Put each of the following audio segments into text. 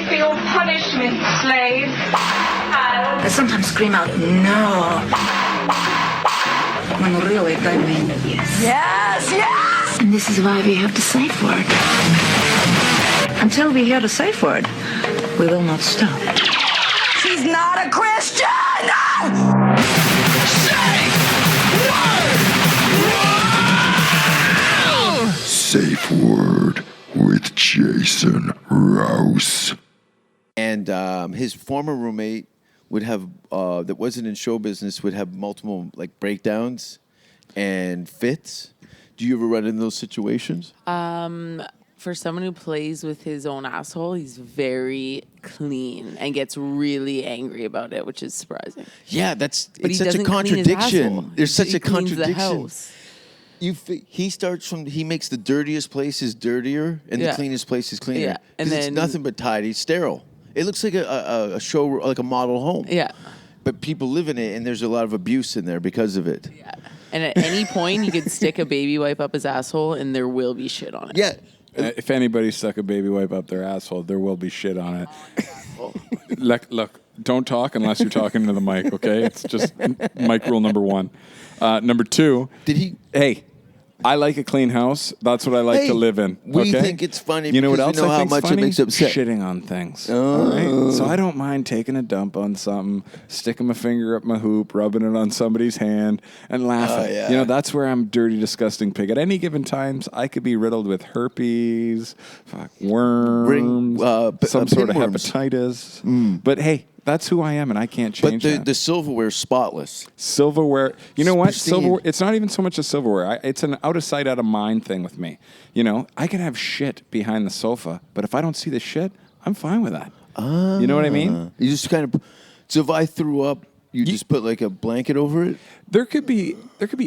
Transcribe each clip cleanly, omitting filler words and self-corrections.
for your punishment, slave. I sometimes scream out, no. When really they mean yes. Yes, yes! And this is why we have the safe word. Until we hear the safe word, we will not stop. She's not a Christian! Safe word with Jason Rouse. And his former roommate would have, that wasn't in show business, would have multiple like breakdowns and fits. Do you ever run into those situations? For someone who plays with his own asshole, he's very clean and gets really angry about it, which is surprising. Yeah, But it's he such a doesn't clean his contradiction. asshole. There's such He a cleans the contradiction. house. He makes the dirtiest places dirtier and the cleanest places cleaner. Yeah, and Because it's then- nothing but tidy, sterile. It looks like a show, like a model home. Yeah. But people live in it, and there's a lot of abuse in there because of it. Yeah. And at any point, he could stick a baby wipe up his asshole, and there will be shit on it. Yeah. If anybody stuck a baby wipe up their asshole, there will be shit on it. Look, don't talk unless you're talking to the mic, okay? It's just mic rule number 1. Number 2. Did he? Hey, I like a clean house. That's what I like to live in. We okay? think it's funny You know what because else we know I how think's much funny? it makes upset. Shitting on things. All right? So I don't mind taking a dump on something, sticking my finger up my hoop, rubbing it on somebody's hand, and laughing. yeah. You know, that's where I'm a dirty, disgusting pig. At any given times, I could be riddled with herpes, worms, some sort of pinworms. hepatitis. But hey, that's who I am, and I can't But change that. the silverware's spotless. Silverware. You know what? Pristine. Silverware. It's not even so much a silverware. It's an out of sight, out of mind thing with me. You know, I can have shit behind the sofa, but if I don't see the shit, I'm fine with that. You know what I mean? You just kind of. So if I threw up, you just put like a blanket over it. There could be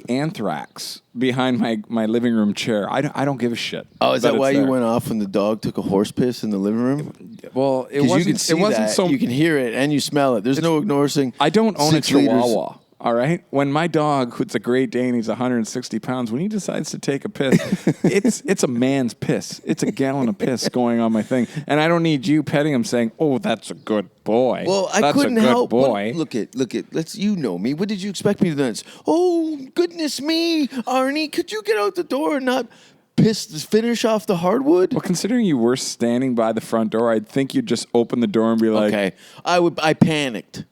anthrax behind my living room chair. I don't give a shit. Oh, is that it's why you there. went off when the dog took a horse piss in the living room? Well, it 'Cause wasn't. you can see it wasn't that. so. You can hear it and you smell it. There's no ignoring. I don't own a 6 liters. Chihuahua. All right. When my dog, who's a Great Dane, he's 160 pounds. When he decides to take a piss, it's a man's piss. It's a gallon of piss going on my thing, and I don't need you petting him saying, "Oh, that's a good boy." Well, I that's couldn't a good help. boy. Look at. Let's. You know me. What did you expect me to do? Oh goodness me, Arnie, could you get out the door and not piss the finish off the hardwood? Well, considering you were standing by the front door, I'd think you'd just open the door and be like, Okay, I panicked.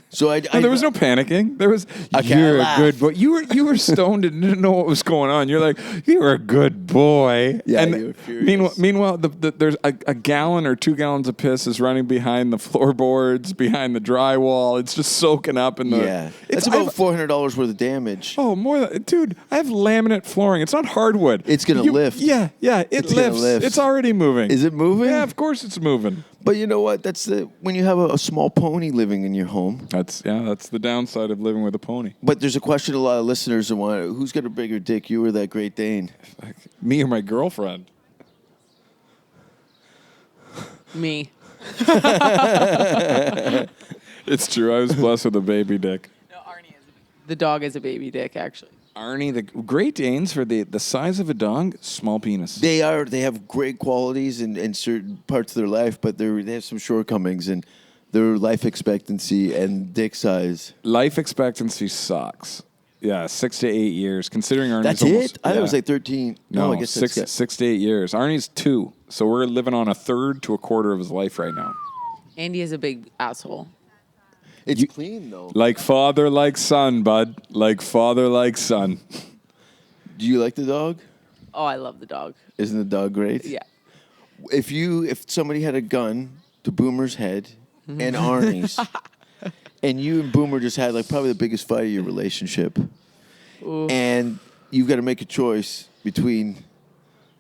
So No, there was no panicking. There was, Okay, you're I a good boy. You were stoned and didn't know what was going on. You're like, you're a good boy. Yeah, and you were furious. meanwhile, there's a gallon or 2 gallons of piss is running behind the floorboards, behind the drywall. It's just soaking up in the. Yeah, it's about $400 worth of damage. Oh, more than, dude, I have laminate flooring. It's not hardwood. It's gonna lift. Yeah, it It's gonna lifts. lift. It's already moving. Is it moving? Yeah, of course it's moving. But you know what? That's when you have a small pony living in your home. That's the downside of living with a pony. But there's a question a lot of listeners want: who's got a bigger dick, you or that Great Dane? Me or my girlfriend? Me. It's true. I was blessed with a baby dick. No, Arnie is the dog is a baby dick, actually. Arnie, the Great Danes, for the size of a dog, small penis. They have great qualities in certain parts of their life, but they have some shortcomings in their life expectancy and dick size. Life expectancy sucks. Yeah, 6 to 8 years. Considering Arnie's That's almost, it? I thought yeah. it was like 13. No, I guess that's 6 to 8 years. Arnie's 2, so we're living on a third to a quarter of his life right now. Andy is a big asshole. It's clean though. Like father, like son, bud. Like father, like son. Do you like the dog? Oh, I love the dog. Isn't the dog great? Yeah. If somebody had a gun to Boomer's head and Arnie's, and you and Boomer just had like probably the biggest fight of your relationship, and you've got to make a choice between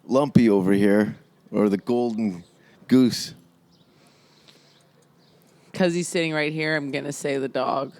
Lumpy over here or the golden goose. Because he's sitting right here, I'm going to say the dog.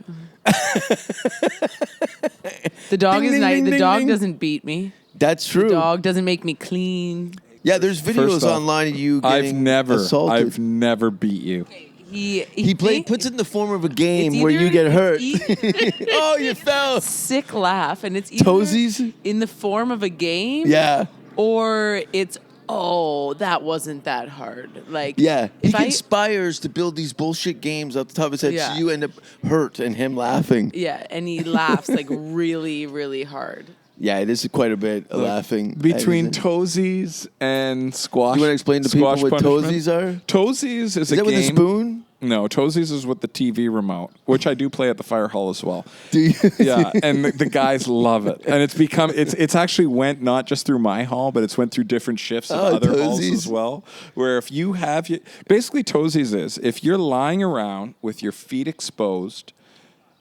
The dog Ding, is ding, nice. ding, The ding, dog ding. doesn't beat me. That's true. The dog doesn't make me clean. Yeah, there's videos First off, online of you getting assaulted. I've never beat you. He puts it in the form of a game It's where you either- get hurt. it's Oh, you fell. sick laugh, and it's either Toesies? in the form of a game, Yeah. or it's Oh, that wasn't that hard. Like, Yeah, he if I conspires to build these bullshit games off the top of his head, Yeah. so you end up hurt and him laughing. yeah, and he laughs like really, really hard. Yeah, it is quite a bit of laughing. Between Is toesies and squash. You wanna explain to people squash what punishment? toesies are? Toesies is a that game. with a spoon? No, toesies is with the TV remote, which I do play at the fire hall as well. Do you? Yeah, and the guys love it, and it's actually went not just through my hall, but it's went through different shifts of other halls toesies. as well. Where if you have basically toesies is if you're lying around with your feet exposed,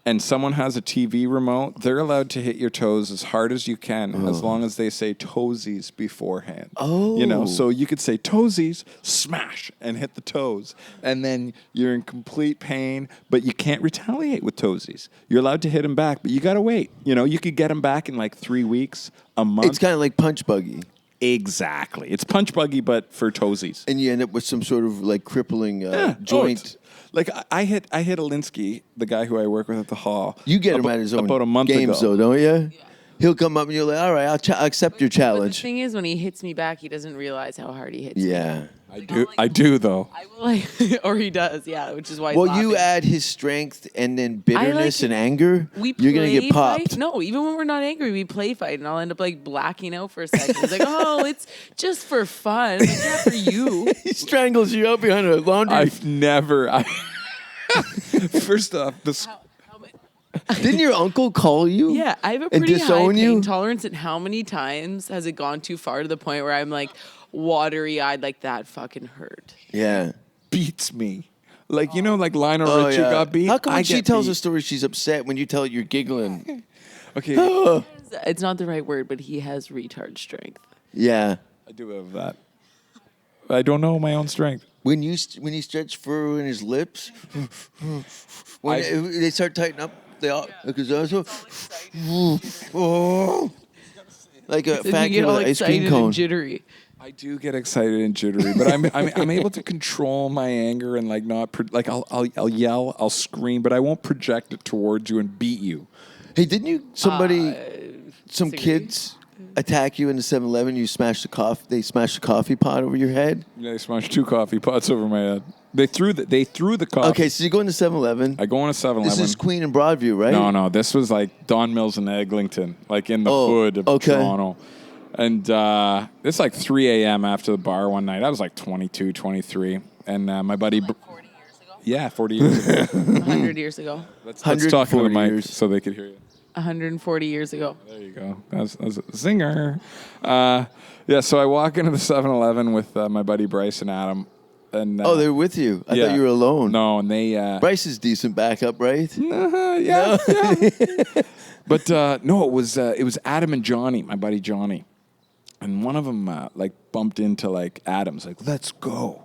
and someone has a TV remote, they're allowed to hit your toes as hard as you can, as long as they say toesies beforehand. Oh. You know, so you could say toesies, smash, and hit the toes. And then you're in complete pain, but you can't retaliate with toesies. You're allowed to hit them back, but you got to wait. You know, you could get them back in like 3 weeks, a month. It's kind of like punch buggy. Exactly. It's punch buggy, but for toesies. And you end up with some sort of like crippling joint. Like I hit Alinsky, the guy who I work with at the hall. You get him at his own about a month games, ago. though, don't you? Yeah. He'll come up and you're like, all right, I'll accept your But the challenge. thing is, when he hits me back, he doesn't realize how hard he hits me. Yeah. I do though. I will like, or he does, yeah, which is why he's Well, laughing. you add his strength and then bitterness and anger, We you're going to get play popped. fight. No, even when we're not angry, we play fight, and I'll end up like blacking out for a second. It's like, oh, it's just for fun, like, not for you. He strangles you out behind a laundry. I've never. First off, this. Didn't your uncle call you? Yeah, I have a And pretty high disown pain you? tolerance. And how many times has it gone too far to the point where I'm like watery eyed, like that fucking hurt? Yeah. Beats me. Like, you know, like Lionel Oh, Richie yeah. got beat. How come when I she get tells beat. a story, she's upset? When you tell it, you're giggling. Okay, It's not the right word, but he has retard strength. Yeah. I do have that. I don't know my own strength. When you stretch furrow in his lips, when they start tightening up, they all because also, like a So fat you kid get all with an ice excited cream cone. and jittery. I do get excited and jittery, but I'm able to control my anger and like not like I'll yell, I'll scream, but I won't project it towards you and beat you. Hey, didn't you some disagree. kids attack you in the 7-Eleven? You smashed the coffee. They smashed the coffee pot over your head. Yeah, they smashed 2 coffee pots over my head. They threw the coffee. Okay, so you go into 7-Eleven. I go on a 7-Eleven. This is Queen and Broadview, right? No, this was like Don Mills and Eglinton, like in the hood of okay. Toronto. And it's like 3 a.m. after the bar one night. I was like 22, 23. And my buddy... 40 years ago? Yeah, 40 years ago. 100 years ago. Let's talk into the 140 mic years. so they could hear you. 140 years ago. There you go. That's a zinger. Yeah, so I walk into the 7-Eleven with my buddy Bryce and Adam. And, Oh, they're with you. I thought you were alone. No, and they... Bryce is decent backup, right? yeah. But no, it was Adam and Johnny, my buddy Johnny. And one of them like bumped into like Adam's like, let's go.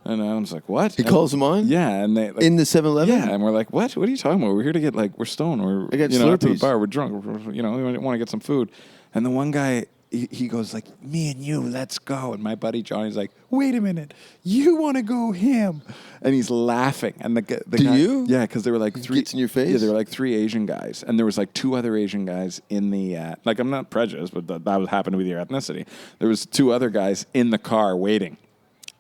And Adam's like, what? He calls him on? Yeah, and they like, In the 7-Eleven? yeah, and we're like, what? What are you talking about? We're here to get like, we're stoned. We're I got after the Slurpees. bar. We're drunk. We want to get some food. And the one guy, he goes like, me and you, let's go. And my buddy Johnny's like, wait a minute, you want to go him? And he's laughing. And the guy, you? Yeah, because there were like 3 gets in your face? Yeah, there were like 3 Asian guys, and there was like 2 other Asian guys in the like. I'm not prejudiced, but that would happen to be their ethnicity. There was 2 other guys in the car waiting,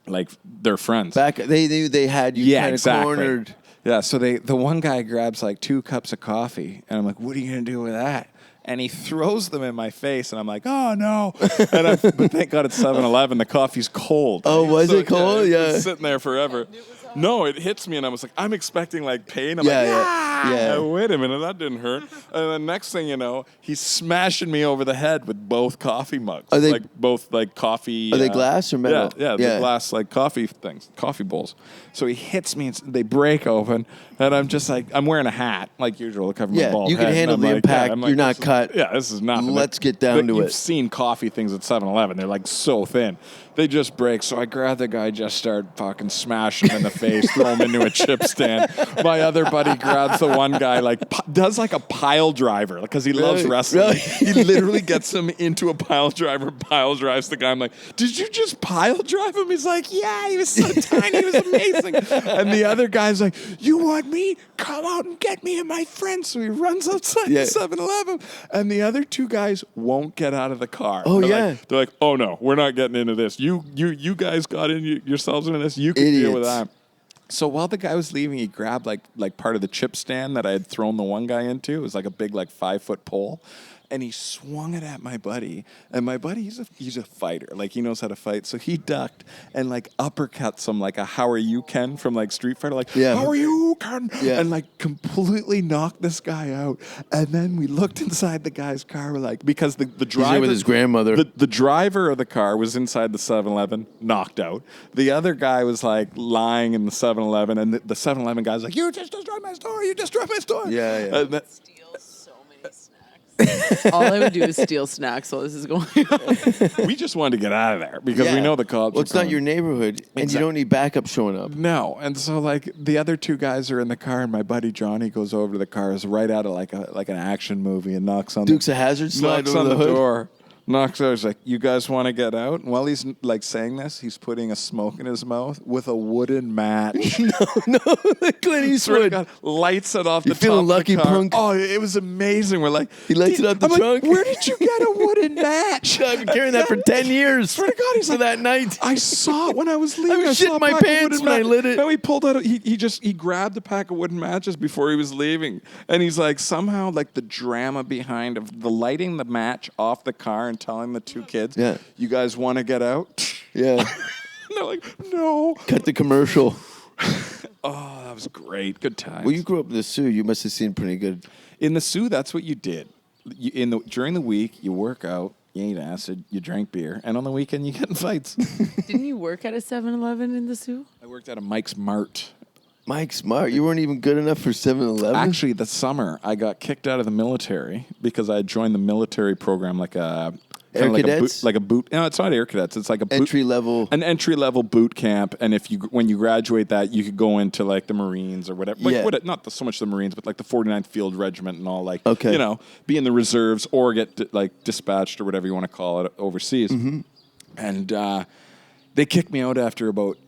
like they're friends. Back, they knew they had you kind of cornered. Yeah, so the one guy grabs like 2 cups of coffee, and I'm like, "What are you gonna do with that?" And he throws them in my face, and I'm like, "Oh no!" But thank God it's 7-Eleven. The coffee's cold. Oh, was it cold? It's Yeah. been sitting there forever. No, it hits me, and I was like, I'm expecting like pain. I'm Yeah, like, yeah, yeah. Wait a minute, that didn't hurt. And the next thing you know, he's smashing me over the head with both coffee mugs. Are they- like both like coffee? Are they glass or metal? Yeah, the glass like coffee things, coffee bowls. So he hits me, and they break open, and I'm just like, I'm wearing a hat like usual to cover my Yeah, bald you can head, and handle I'm the like, impact. I'm like, You're not this is- cut. Yeah, this is nothing. Let's get down to You've it. seen coffee things at 7-Eleven. They're like so thin. They just break. So I grab the guy, just start fucking smashing him in the face, throw him into a chip stand. My other buddy grabs the one guy, like does like a pile driver because he loves Really? wrestling. Really? He literally gets him into a pile driver, pile drives the guy. I'm like, did you just pile drive him? He's like, yeah, he was so tiny. He was amazing. And the other guy's like, you want me? Come out and get me and my friends. So he runs outside the 7-Eleven. And the other 2 guys won't get out of the car. Oh, They're yeah. like, they're like, oh no, we're not getting into this. You guys got in yourselves into this. You can deal with that. So while the guy was leaving, he grabbed like part of the chip stand that I had thrown the one guy into. It was like a big 5-foot pole. And he swung it at my buddy. And my buddy, he's a fighter. Like, he knows how to fight. So he ducked and uppercuts him like a How Are You Ken from Street Fighter. How are you Ken? Yeah. And completely knocked this guy out. And then we looked inside the guy's car. We're because the driver. He's with his grandmother. The driver of the car was inside the 7-Eleven, knocked out. The other guy was lying in the 7-Eleven. And the 7-Eleven guy's like, you just destroyed my store. You destroyed my store. Yeah. And All I would do is steal snacks while this is going on. we just wanted to get out of there because we know the cops. Well, it's not your neighborhood, and you don't need backup showing up. No, and so the other two guys are in the car, and my buddy Johnny goes over to the car, is right out of like an action movie, and knocks on Dukes of Hazzard slide knocks over on the hood. door. Knocks out. He's like, "You guys want to get out?" And while he's saying this, he's putting a smoke in his mouth with a wooden match. No, Clint Eastwood lights it off You're the feeling top lucky, of the car. punk. Oh, it was amazing. We're he lights it out the I'm trunk. Where did you get a wooden match? I've been carrying that for 10 years. Swear to God, he's for that night. I saw it when I was leaving. I was saw shitting a my pack of pants wooden when I lit it. No, he pulled out. He grabbed a pack of wooden matches before he was leaving, and he's somehow the drama behind of the lighting the match off the car and telling the two kids, Yeah. You guys want to get out? Yeah. And they're like, no. Cut the commercial. Oh, that was great. Good times. Well, you grew up in the Sioux. You must have seen pretty good. In the Sioux, that's what you did. During the week, you work out, you ate acid, you drank beer, and on the weekend, you get in fights. Didn't you work at a 7-Eleven in the Sioux? I worked at a Mike's Mart. Mike Smart, you weren't even good enough for 7-Eleven? Actually, the summer, I got kicked out of the military because I had joined the military program Air Cadets? a boot. No, it's not Air Cadets. It's like a boot, An entry level boot camp. And when you graduate that, you could go into the Marines or whatever. Not so much the Marines, but the 49th Field Regiment and all. Be in the reserves or get dispatched or whatever you want to call it overseas. Mm-hmm. And they kicked me out after about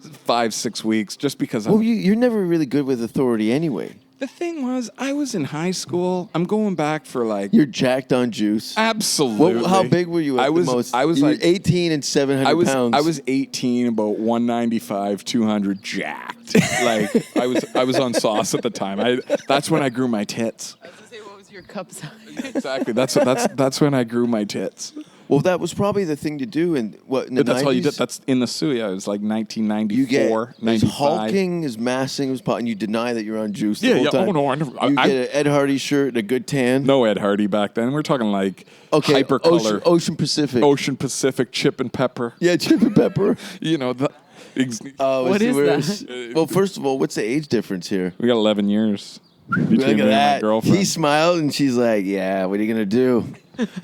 5-6 weeks just because. You're never really good with authority anyway. The thing was, I was in high school. I'm going back for You're jacked on juice. Absolutely. How big were you at the most? I was you were 18 and 700 pounds. I was 18, about 195, 200, jacked. I was on sauce at the time. That's when I grew my tits. I was going to say, what was your cup size? Exactly. That's when I grew my tits. Well, that was probably the thing to do in the But 90s? that's all you did. That's in the Sioux. Yeah, it was 1994, You get 95. hulking, is massing, is pot, and you deny that you're on juice the Yeah, whole yeah. time. Oh, no, I never. You get an Ed Hardy shirt and a good tan. No Ed Hardy back then. We're talking hypercolor. Ocean Pacific. Ocean Pacific, chip and pepper. Yeah, chip and pepper. What is that? Well, first of all, what's the age difference here? We got 11 years. Between Look me at and my that. girlfriend. He smiled, and she's like, yeah, what are you going to do?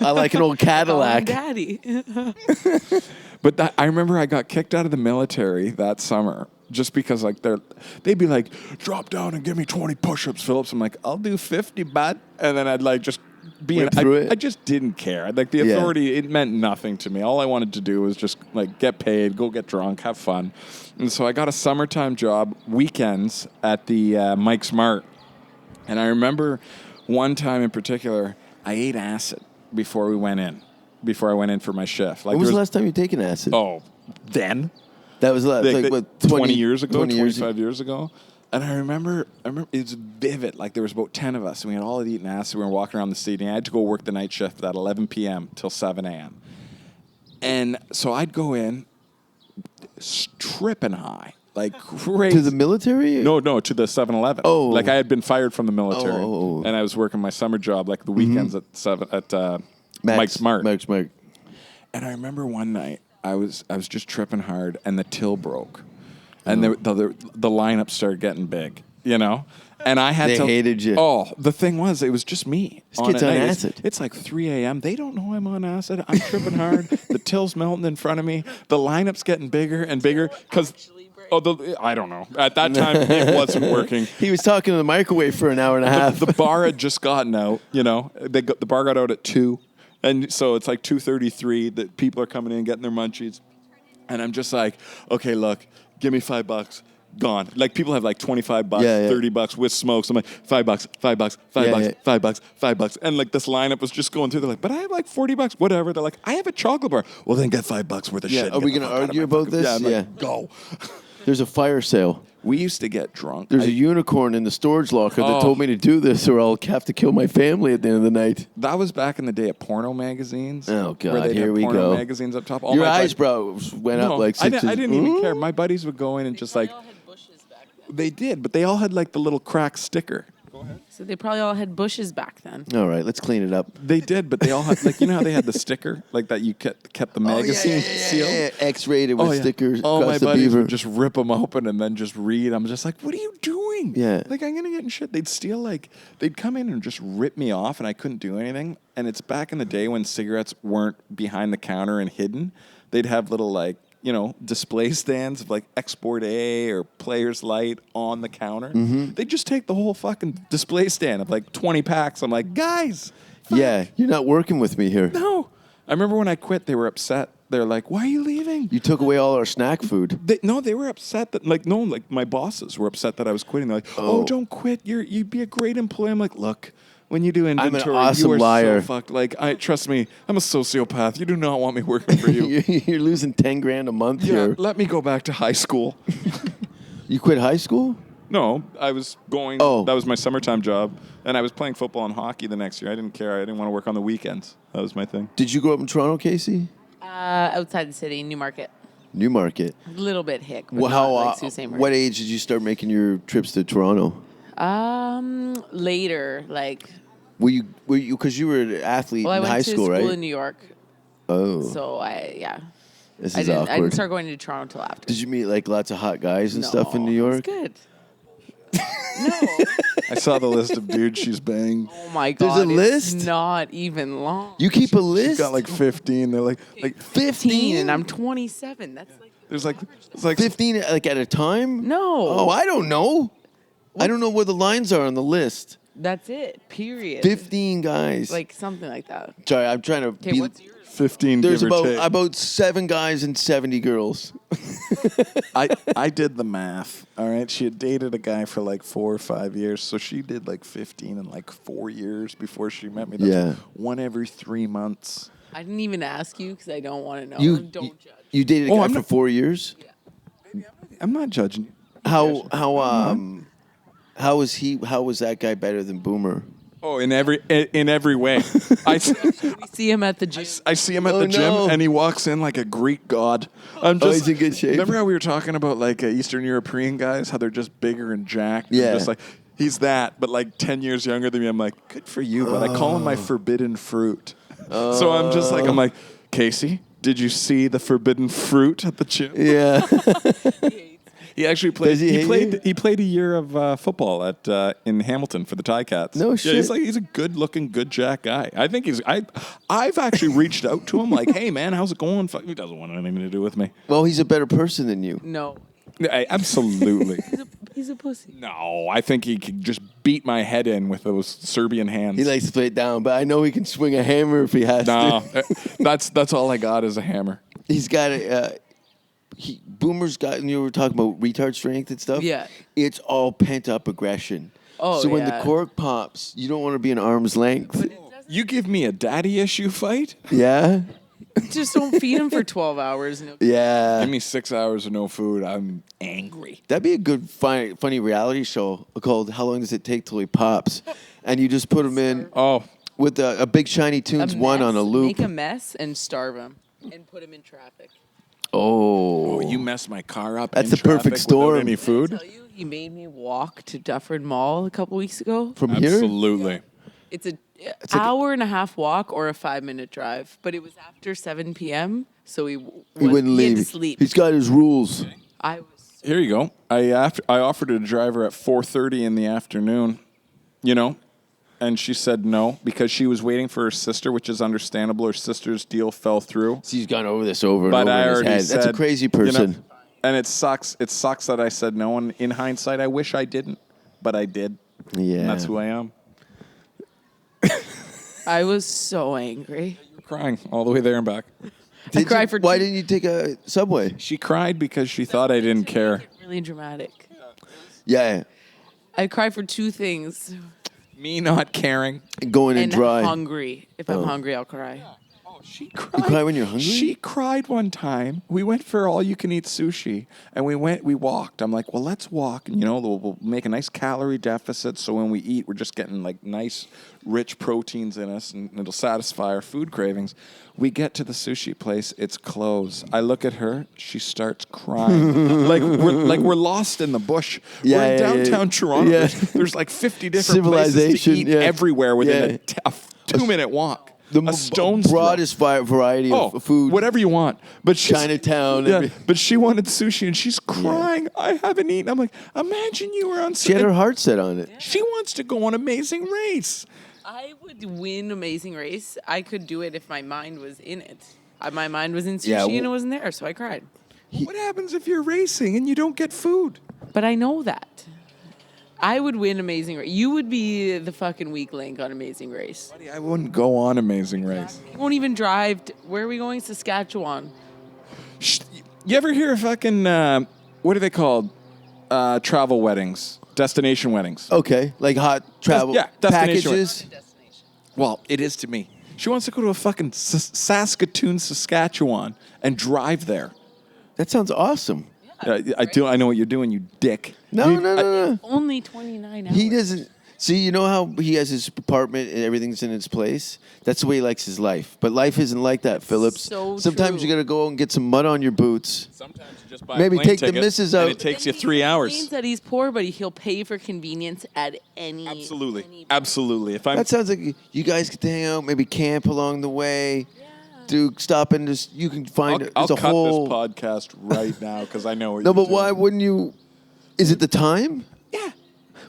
I like an old Cadillac. Daddy. But I remember I got kicked out of the military that summer just because they'd be like, drop down and give me 20 push-ups, Phillips. I'm like, I'll do 50, bud. And then I'd just be Went through it? I just didn't care. The authority, it meant nothing to me. All I wanted to do was just get paid, go get drunk, have fun. And so I got a summertime job, weekends, at the Mike's Mart. And I remember one time in particular, I ate acid before I went in for my shift. When was the last time you taken acid? Oh, then? That was 20 years ago, 25 years ago. And I remember it was vivid. There was about 10 of us, and we had all eaten acid. We were walking around the city, and I had to go work the night shift at 11 p.m. till 7 a.m. And so I'd go in, tripping high, crazy. To the military? No, to the 7-Eleven. Oh. I had been fired from the military, Oh. and I was working my summer job, the weekends at Mike's Mart. Mike's Mart. And I remember one night I was just tripping hard, and the till broke, and the lineup started getting big, And I had They hated you. Oh, the thing was, it was just me. This kid's on acid. It's 3 a.m. They don't know I'm on acid. I'm tripping hard. The till's melting in front of me. The lineup's getting bigger and bigger because. I don't know. At that time, it wasn't working. He was talking to the microwave for an hour and a half. The bar had just gotten out. The bar got out at 2, and so it's 2:33 that people are coming in getting their munchies, and I'm just like, okay, look, give me $5. gone. Like people have like $25, Yeah. $30 with smokes. I'm like, $5, $5, $5 Yeah, bucks, yeah. $5. And like this lineup was just going through. They're like, but I have like $40, whatever. They're like, I have a chocolate bar. Well, then get $5 worth of Yeah, shit. are we gonna argue about this? Yeah, I'm Yeah. like, go. There's a fire sale. We used to get drunk. There's a unicorn in the storage locker that Oh. told me to do this, or I'll have to kill my family at the end of the night. That was back in the day at porno magazines. Oh, God, where they'd here have we porno go. magazines up top. All Your my eyebrows went No, up like I 6 didn't even care. My buddies would go in and just like they did, but they all had like the little crack sticker. So they probably all had bushes back then. All right, let's clean it up. They did, but they all had like you know how they had the sticker like that you kept the magazine sealed. Yeah. X-rated with stickers All across my the buddies beaver. would just rip them open and then just read. I'm just like, what are you doing? Yeah. Like I'm gonna get in shit. They'd steal they'd come in and just rip me off, and I couldn't do anything. And it's back in the day when cigarettes weren't behind the counter and hidden. They'd have little display stands of like Export A or Players Light on the counter. Mm-hmm. They'd just take the whole fucking display stand of like 20 packs. I'm like, guys. Yeah, you're not working with me here. No. I remember when I quit, they were upset. They're like, why are you leaving? You took away all our snack food. They were upset that, my bosses were upset that I was quitting. They're like, oh, don't quit. You'd be a great employee. I'm like, look, when you do inventory, awesome you are liar. so fucked. Like, trust me, I'm a sociopath. You do not want me working for you. You're losing $10,000 a month Yeah, here. let me go back to high school. You quit high school? No, I was going. Oh. That was my summertime job, and I was playing football and hockey the next year. I didn't care. I didn't want to work on the weekends. That was my thing. Did you grow up in Toronto, Kacie? Outside the city, Newmarket. Newmarket. A little bit hick, but Well, not like Sault Ste. Marie. what age did you start making your trips to Toronto? Later, like. Were you because you were an athlete Well, I in went high to school, school right? in New York, Oh, so this I is didn't awkward. start going to Toronto till after. Did you meet like lots of hot guys and stuff in New No, York? It was good. No. I saw the list of dudes she's banged. Oh my There's god. a list? It's not even long. You keep a She's Oh. list? got like 15. They're like 15 and I'm 27. That's like there's like it's like 15 like at a time? no. Oh, I don't know. I don't know where the lines are on the list. That's it. Period. 15 guys. Like something like that. Sorry, I'm trying to Okay, be. what's yours? 15. There's give or take. about 7 guys and 70 girls. I did the math. All right, she had dated a guy for like 4 or 5 years, so she did like 15 in like 4 years before she met me. That's Yeah. one every 3 months. I didn't even ask you because I don't want to know. You Don't judge. You dated a Oh, guy I'm for not- 4 years? I'm not judging you. How was that guy better than Boomer? Oh, in every way. We see him at the gym. I see him at Oh, the gym, no. and he walks in like a Greek god. I'm Oh, just, he's in good shape. Remember how we were talking about like Eastern European guys, how they're just bigger and jacked? Yeah. Just like he's that, but like 10 years younger than me. I'm like, good for you, but I call him my forbidden fruit. So I'm just like, Kacie, did you see the forbidden fruit at the gym? Yeah. He actually played. Does he hate you? He played a year of football at in Hamilton for the Ticats. No Yeah, shit. he's a good-looking, good jack guy. I think I've actually reached out to him like, hey man, how's it going? Fuck, he doesn't want anything to do with me. Well, he's a better person than you. No. Absolutely. He's a pussy. No, I think he could just beat my head in with those Serbian hands. He likes to play it down, but I know he can swing a hammer if he has No, to. that's all I got is a hammer. He's got a. Boomer's got. And you were talking about retard strength and stuff. Yeah. It's all pent up aggression. Oh, so when the yeah. cork pops, you don't want to be an arm's length. You give me a daddy issue fight? Yeah. Just don't feed him for 12 hours. No. Yeah. Give me 6 hours of no food. I'm angry. That'd be a good, funny reality show called "How Long Does It Take Till He Pops," and you just put him in Oh, with a Big Shiny Tunes one on a loop. Make a mess and starve him and put him in traffic. Oh, you messed my car up. That's in the perfect traffic storm. Without any food? Tell you, he made me walk to Dufferin Mall a couple weeks ago. from here. Absolutely. It's an hour and a half walk or a 5-minute drive, but it was after 7 p.m., so he Wouldn't He leave. had to sleep. He's got his rules. I was. Here you go. I offered to drive her at 4:30 in the afternoon, and she said no because she was waiting for her sister, which is understandable. Her sister's deal fell through. He's gone over this over and But over I in his already head. said, That's a crazy person. And it sucks. It sucks that I said no. And in hindsight, I wish I didn't, but I did. Yeah. And that's who I am. I was so angry. Crying all the way there and back. Did cried you- for Why two- didn't you take a subway? She cried because she thought I didn't care. really dramatic. Yeah. I cry for two things. Me not caring. Going in And dry. hungry. If I'm hungry, I'll cry. She cried. You cry when you're hungry? She cried one time. We went for all-you-can-eat sushi, and we walked. I'm like, well, let's walk. And, we'll make a nice calorie deficit, so when we eat, we're just getting, like, nice, rich proteins in us, and it'll satisfy our food cravings. We get to the sushi place. It's closed. I look at her. She starts crying. we're lost in the bush. Yeah, we're in downtown Toronto. Yeah. There's, like, 50 different places to Civilization, eat yeah. everywhere within Yeah. a 2-minute walk. The A stone's throw. broadest variety of food. Whatever you want. But Chinatown. but she wanted sushi and she's crying. I haven't eaten. I'm like, imagine you were on. She had her heart set on it. She wants to go on Amazing Race. I would win Amazing Race. I could do it if my mind was in it. My mind was in sushi Yeah, and it wasn't there, so I cried. What happens if you're racing and you don't get food? But I know that. I would win Amazing Race. You would be the fucking weak link on Amazing Race. Buddy, I wouldn't go on Amazing Race. You won't even drive. Where are we going? Saskatchewan. You ever hear of fucking, what are they called? Travel weddings. Destination weddings. Okay. Like hot travel destination packages. Well, it is to me. She wants to go to a fucking Saskatoon, Saskatchewan, and drive there. That sounds awesome. I do. I know what you're doing, you dick. No. Only 29 hours. He doesn't. See, you know how he has his apartment and everything's in its place? That's the way he likes his life. But life isn't like that, Phillips. so Sometimes true. you got to go and get some mud on your boots. Sometimes you just buy Maybe a plane take the ticket missus and out. it takes you He 3 hours. complains that he's poor, but he'll pay for convenience at any. Absolutely. Absolutely. If I'm That sounds like you guys get to hang out, maybe camp along the way. Do stop and just you can find I'll there's a cut whole. this podcast right now because I know what No, you're but why doing. wouldn't you? Is it the time? Yeah.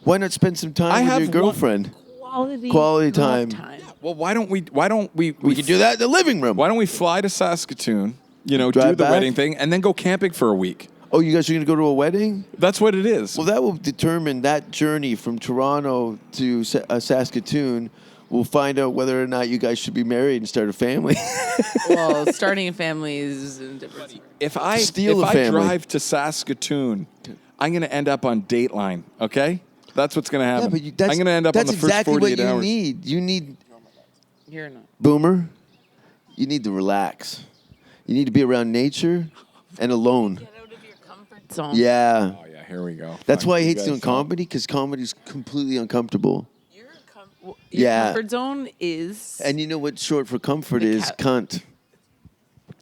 Why not spend some time with your girlfriend? Quality time. Well, why don't we We could do that in the living room. Why don't we fly to Saskatoon? Do Drive the back? wedding thing and then go camping for a week. Oh, you guys are going to go to a wedding? That's what it is. Well, that will determine that journey from Toronto to Saskatoon. We'll find out whether or not you guys should be married and start a family. Well, starting a family is different. if I Steal a family. drive to Saskatoon, I'm going to end up on Dateline. Okay, that's what's going to happen. I'm going to end up on the first exactly 48 what you hours. need. You need, You're not. Boomer, you need to relax. You need to be around nature and alone. Get out of your comfort zone. Yeah. Oh yeah, here we go. That's Fine, why he you hates guys doing don't- comedy, because comedy's completely uncomfortable. Your Yeah. comfort zone is. And you know what short for comfort The is? cat- Cunt.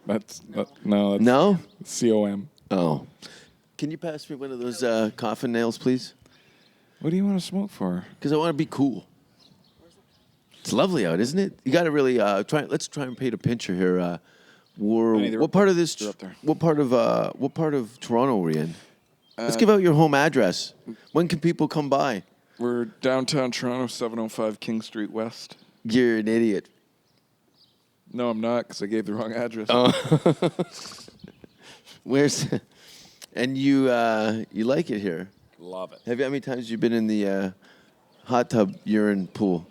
That's no. No? COM. Oh. Can you pass me one of those coffin nails, please? What do you want to smoke for? Because I want to be cool. It's lovely out, isn't it? You got to really try. Let's try and paint a picture here. What part of this? They're up there. What part of Toronto are we in? Let's give out your home address. When can people come by? We're downtown Toronto, 705 King Street West. You're an idiot. No, I'm not, because I gave the wrong address. Where's? And you like it here? Love it. How many times have you been in the hot tub urine pool?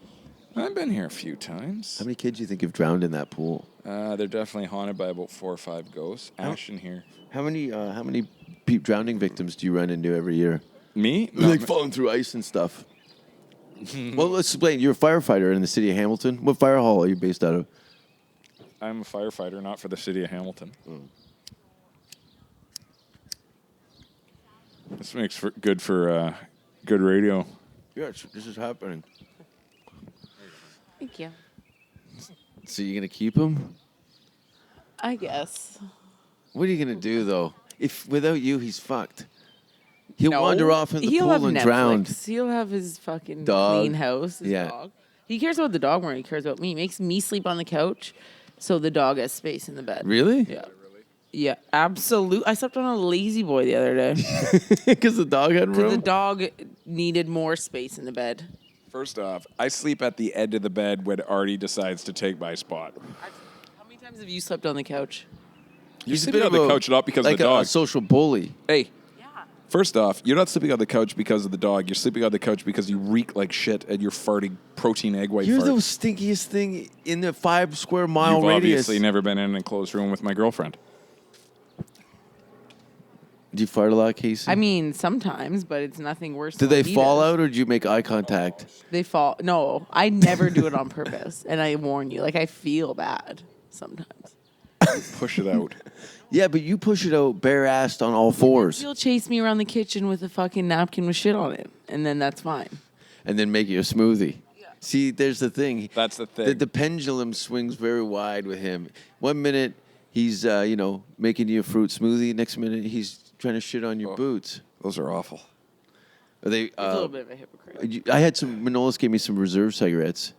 I've been here a few times. How many kids do you think have drowned in that pool? They're definitely haunted by about 4 or 5 ghosts. Ash in here. How many drowning victims do you run into every year? Me? Like falling through ice and stuff. Well, let's explain. You're a firefighter in the city of Hamilton. What fire hall are you based out of? I'm a firefighter, not for the city of Hamilton. This makes for good radio. Yeah, this is happening. Thank you. So you're gonna keep him? I guess. What are you gonna do though? If without you, he's fucked. He'll No. wander off in the He'll pool have and Netflix. drown. He'll have his fucking Dog. clean house. His Yeah. dog. He cares about the dog more than he cares about me. He makes me sleep on the couch, so the dog has space in the bed. Really? Yeah. Yeah, absolutely. I slept on a lazy boy the other day Because the dog had because room. the dog needed more space in the bed. First off, I sleep at the edge of the bed when Artie decides to take my spot. How many times have you slept on the couch? You're He's a sleeping bit on the of a- couch not because like of the dog. a social bully. Hey, Yeah. first off, you're not sleeping on the couch because of the dog. You're sleeping on the couch because you reek like shit and you're farting protein egg white You're fart. the stinkiest thing in the 5 square mile You've radius. obviously never been in an enclosed room with my girlfriend. Do you fart a lot, Kacie? I mean, sometimes, but it's nothing worse. Did than they he fall does. out, or did you make eye contact? They fall. No, I never do it on purpose, and I warn you. Like I feel bad sometimes. Push it out. Yeah, but you push it out bare-assed on all fours, You'll chase me around the kitchen with a fucking napkin with shit on it, and then that's fine. and then make you a smoothie. See, there's the thing. That's the thing. The pendulum swings very wide with him. One minute he's making you a fruit smoothie. Next minute he's trying to shit on your boots. Those are awful. Are they? He's a little bit of a hypocrite. I had some. Manolis gave me some reserve cigarettes,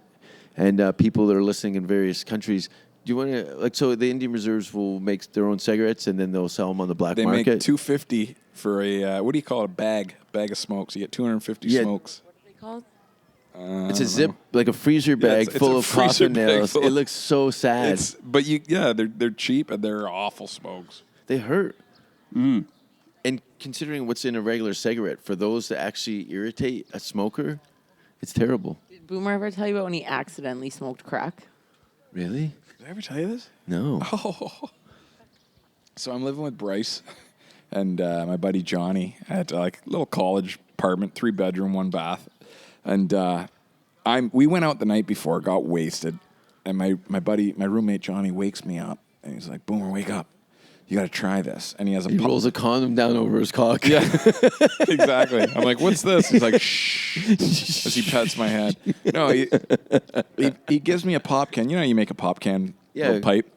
and people that are listening in various countries. Do you want to so the Indian reserves will make their own cigarettes and then they'll sell them on the black They market. make $250 for a what do you call it? Bag of smokes. You get 250 Yeah. smokes. What are they called? It's a zip, like a freezer bag it's full a of freezer coffin bag nails. full It of- looks so sad. They're cheap and they're awful smokes. They hurt. And considering what's in a regular cigarette, for those that actually irritate a smoker, it's terrible. Did Boomer ever tell you about when he accidentally smoked crack? Really? Did I ever tell you this? No. So I'm living with Bryce and my buddy Johnny at like a little college apartment, 3-bedroom, 1 bath. And we went out the night before, got wasted, and my roommate Johnny wakes me up and he's like, "Boomer, wake up. You got to try this." And he has a He rolls a condom down over his cock. Yeah, exactly. I'm like, "What's this?" He's like, "Shh," as he pets my head. No, he gives me a pop can. You know, how you make a pop can little pipe,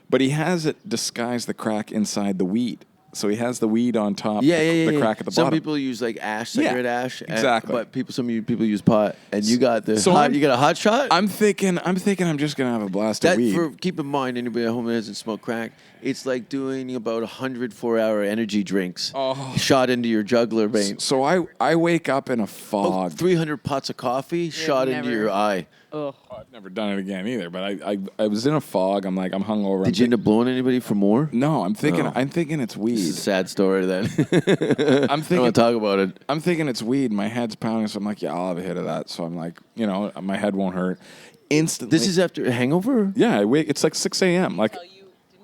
but he has it disguise the crack inside the weed. So he has the weed on top, the crack at the Some bottom. people use like ash, cigarette ash, exactly. But some people use pot, and you got the So hot. You got a hot shot. I'm thinking I'm just gonna have a blast of weed. Keep in mind, anybody at home that doesn't smoke crack, it's like doing about 100 4-hour energy drinks shot into your jugular vein. So I wake up in a fog. 300 pots of coffee shot into your eye. Oh, I've never done it again either, but I was in a fog. I'm like, I'm hungover. Did you end up blowing anybody for more? No, I'm thinking Oh. it's weed. This is a sad story then. I'm I don't thinking want to talk about it. I'm thinking it's weed. My head's pounding, so I'm like, yeah, I'll have a hit of that. So I'm like, my head won't hurt. Instantly. This is after a hangover? Yeah, I wake. It's like 6 a.m. Like, didn't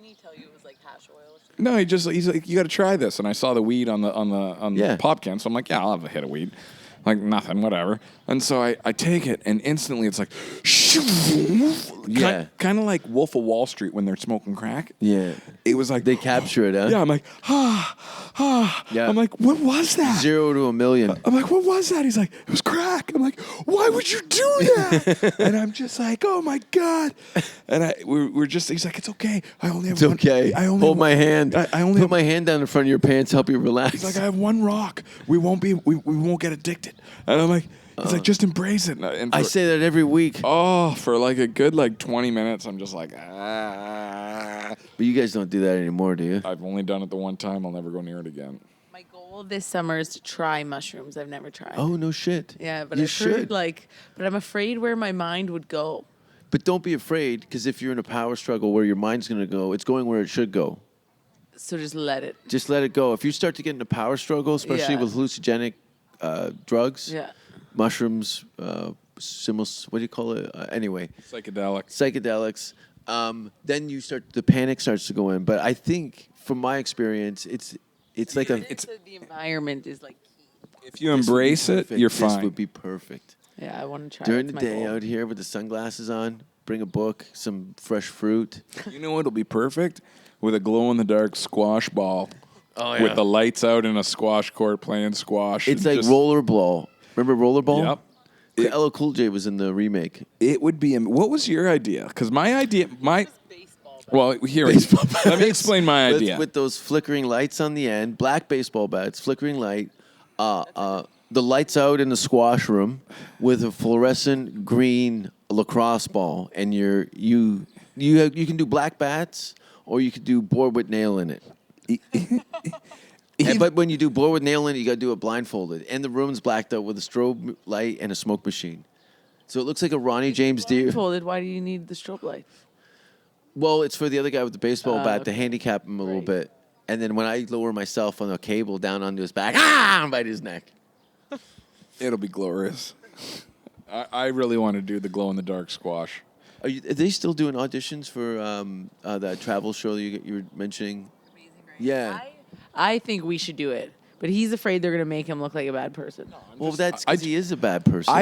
he tell you it was like hash oil? no, he's like, you got to try this. And I saw the weed on the Yeah. pop can, so I'm like, yeah, I'll have a hit of weed. Like nothing, whatever. And so I take it, and instantly it's like, Yeah. kind of like Wolf of Wall Street when they're smoking crack. Yeah. It was like They capture it, huh? Yeah, I'm like, Yeah. I'm like, what was that? 0 to a million. I'm like, what was that? He's like, it was crack. I'm like, why would you do that? And I'm just like, oh my God. And we're just, he's like, it's okay. I only have It's okay. I only Hold my hand. I only Put my hand down in front of your pants, help you relax. He's like, I have 1 rock. We won't get addicted. And I'm like, he's like, just embrace it. And I say that every week. for like a good 20 minutes, I'm just like, ah. But you guys don't do that anymore, do you? I've only done it the one time. I'll never go near it again. My goal this summer is to try mushrooms. I've never tried. Oh, no shit. Yeah, but you I've should. heard but I'm afraid where my mind would go. But don't be afraid, because if you're in a power struggle where your mind's going to go, it's going where it should go. So just let it. Just let it go. If you start to get in a power struggle, especially Yeah. with hallucinogenic drugs, Yeah. mushrooms, what do you call it? Anyway, psychedelics. Then the panic starts to go in. But I think, from my experience, it's like The environment is like key. If you embrace it, perfect. you're This fine. would be perfect. Yeah, I want to try. During the That's my day goal. out here with the sunglasses on, bring a book, some fresh fruit. You know what'll be perfect? With a glow-in-the-dark squash ball. Oh, With the lights out in a squash court playing squash. It's and like just- rollerball. Remember rollerball? Yep. LL Cool J was in the remake. It would be. What was your idea? Because my idea, Baseball. well, here. Baseball Let me bats. explain my idea. With those flickering lights on the end, black baseball bats, flickering light, the lights out in the squash room with a fluorescent green lacrosse ball, and you can do black bats or you could do board with nail in it. But when you do board with nail in it, you got to do it blindfolded, and the room's blacked out with a strobe light and a smoke machine. So it looks like a Ronnie James Dio. Blindfolded. Why do you need the strobe light? Well, it's for the other guy with the baseball bat to okay. handicap him a little Right. bit. And then when I lower myself on the cable down onto his back, and bite his neck. It'll be glorious. I really want to do the glow-in-the-dark squash. Are they still doing auditions for that travel show that you were mentioning? Amazing Race. Yeah. I think we should do it. But he's afraid they're going to make him look like a bad person. Well, that's because he is a bad person.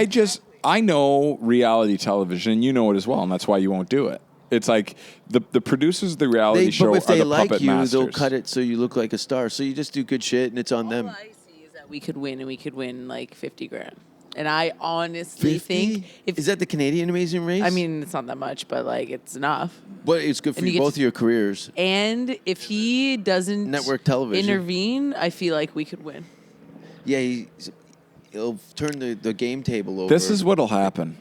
I know reality television, and you know it as well, and that's why you won't do it. It's like the producers of the reality show but if are they the like puppet you, masters. they'll cut it so you look like a star. So you just do good shit, and it's on them. All I see is that we could win, and we could win like 50 grand. And I honestly think is that the Canadian Amazing Race? I mean, it's not that much, but like it's enough. But it's good for And you get both to- of your careers. And if he doesn't Network television. intervene, I feel like we could win. Yeah, he'll turn the game table over. This is what'll happen.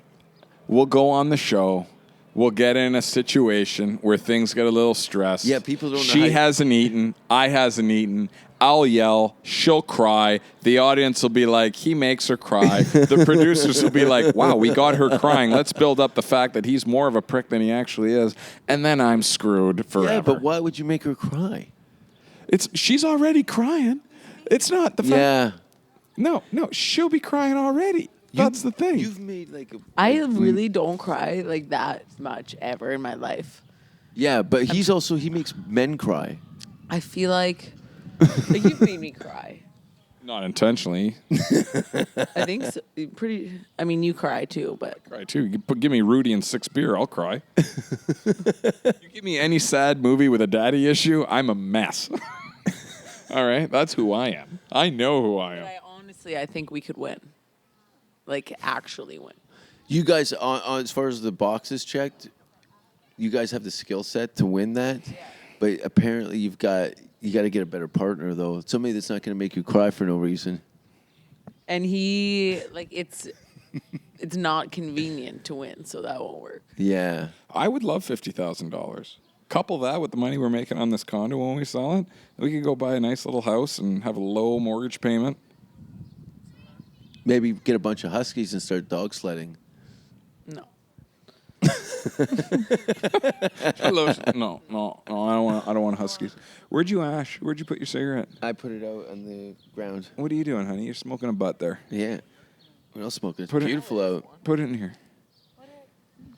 We'll go on the show. We'll get in a situation where things get a little stressed. Yeah, people don't know She how you- hasn't eaten. I hasn't eaten. I'll yell. She'll cry. The audience will be like, he makes her cry. The producers will be like, wow, we got her crying. Let's build up the fact that he's more of a prick than he actually is. And then I'm screwed forever. Yeah, but why would you make her cry? She's already crying. It's not the fact. Yeah. No, she'll be crying already. That's the thing. You've made like a. I really don't cry like that much ever in my life. Yeah, but he makes men cry. I feel like you've made me cry. Not intentionally. I think so, I mean, you cry too, but Cry too. Give me Rudy and 6 beer, I'll cry. You give me any sad movie with a daddy issue, I'm a mess. All right, that's who I am. I know who I am. I think we could win. Like actually win. You guys, on as far as the boxes checked, you guys have the skill set to win that. But apparently, you got to get a better partner though. Somebody that's not going to make you cry for no reason. And it's not convenient to win, so that won't work. Yeah. I would love $50,000. Couple that with the money we're making on this condo when we sell it, we could go buy a nice little house and have a low mortgage payment. Maybe get a bunch of huskies and start dog sledding. No. No, I don't want huskies. Where'd you put your cigarette? I put it out on the ground. What are you doing, honey? You're smoking a butt there. Yeah. What else smoking? It's Put it- beautiful out. Put it in here.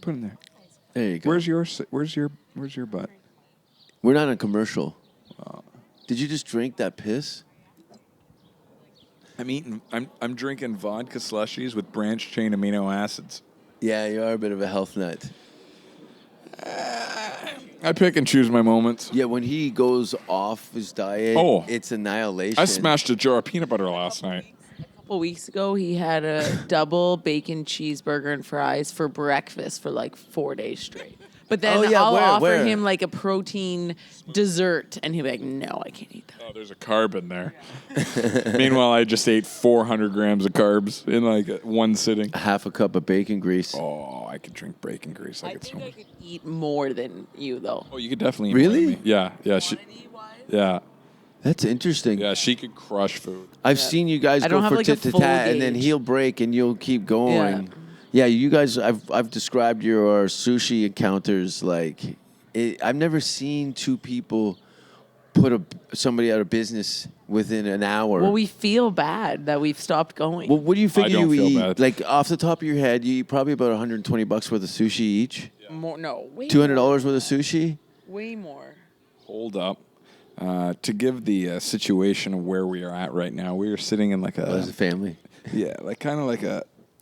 Put it in there. There you go. Where's your butt? We're not on commercial. Did you just drink that piss? I'm drinking vodka slushies with branched chain amino acids. Yeah, you are a bit of a health nut. I pick and choose my moments. Yeah, when he goes off his diet, it's annihilation. I smashed a jar of peanut butter last night. A couple weeks ago, he had a double bacon cheeseburger and fries for breakfast for like 4 days straight. But then I'll offer him like a protein dessert, and he'll be like, "No, I can't eat that." Oh, there's a carb in there. Meanwhile, I just ate 400 grams of carbs in like one sitting. Half a cup of bacon grease. Oh, I could drink bacon grease like I it's think no. I could eat more than you, though. Oh, you could definitely eat Really? more than me. Yeah. Quantity-wise? Yeah. That's interesting. Yeah, she could crush food. I've seen you guys I don't go have, for like, a tit to full tat, and then gauge. he'll break, and you'll keep going. Yeah, you guys. I've described your sushi encounters like I've never seen two people put somebody out of business within an hour. Well, we feel bad that we've stopped going. Well, what do you figure don't you feel eat? bad. Like off the top of your head, you eat probably about $120 worth of sushi each. More, no, way $200 more. worth of sushi. Way more. Hold up. To give the situation of where we are at right now, we are sitting in like As a family. yeah, like kind of like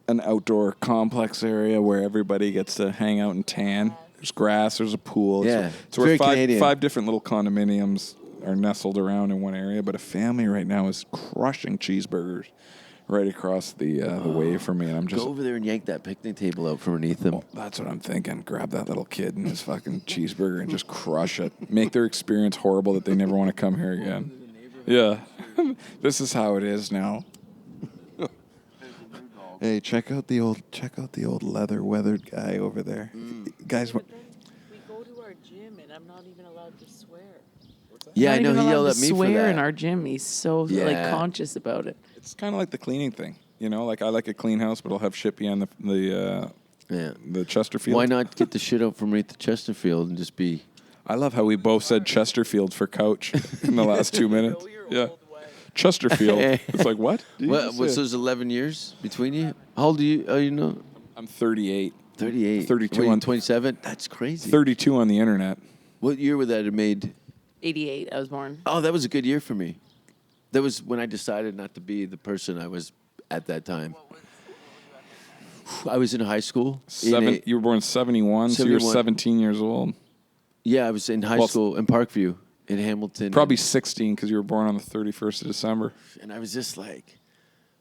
an outdoor complex area where everybody gets to hang out and tan. There's grass, there's a pool. Yeah, it's where very Canadian. five different little condominiums are nestled around in one area, but a family right now is crushing cheeseburgers right across the way from me, and I'm just Go over there and yank that picnic table out from underneath them. that's what I'm thinking. Grab that little kid and his fucking cheeseburger and just crush it. Make their experience horrible that they never want to come here again. Yeah. This is how it is now. Hey, check out the old leather weathered guy over there. Guys, We go to our gym, and I'm not even allowed to swear. Yeah, I Not know even he yelled allowed at to me for swear that. in our gym. He's so like Yeah. conscious about it. it's kind of like the cleaning thing. You know, like I like a clean house, but I'll have shit beyond Yeah. the Chesterfield. Why not get the shit out from underneath the Chesterfield and just be? I love how we both said Chesterfield for couch in the last 2 minutes. Yeah. Chesterfield. It's like, what? Did you What? just What's say? those 11 years between you? How old are you? Oh, you know, I'm 38. 38. 32 What are you, on 27. That's crazy. 32 on the internet. What year would that have made? 88, I was born. Oh, that was a good year for me. That was when I decided not to be the person I was at that time. I was in high school. You were born 71, so you were 17 years old. Yeah, I was in high school in Parkview in Hamilton. Probably 16 because you were born on the 31st of December. And I was just like,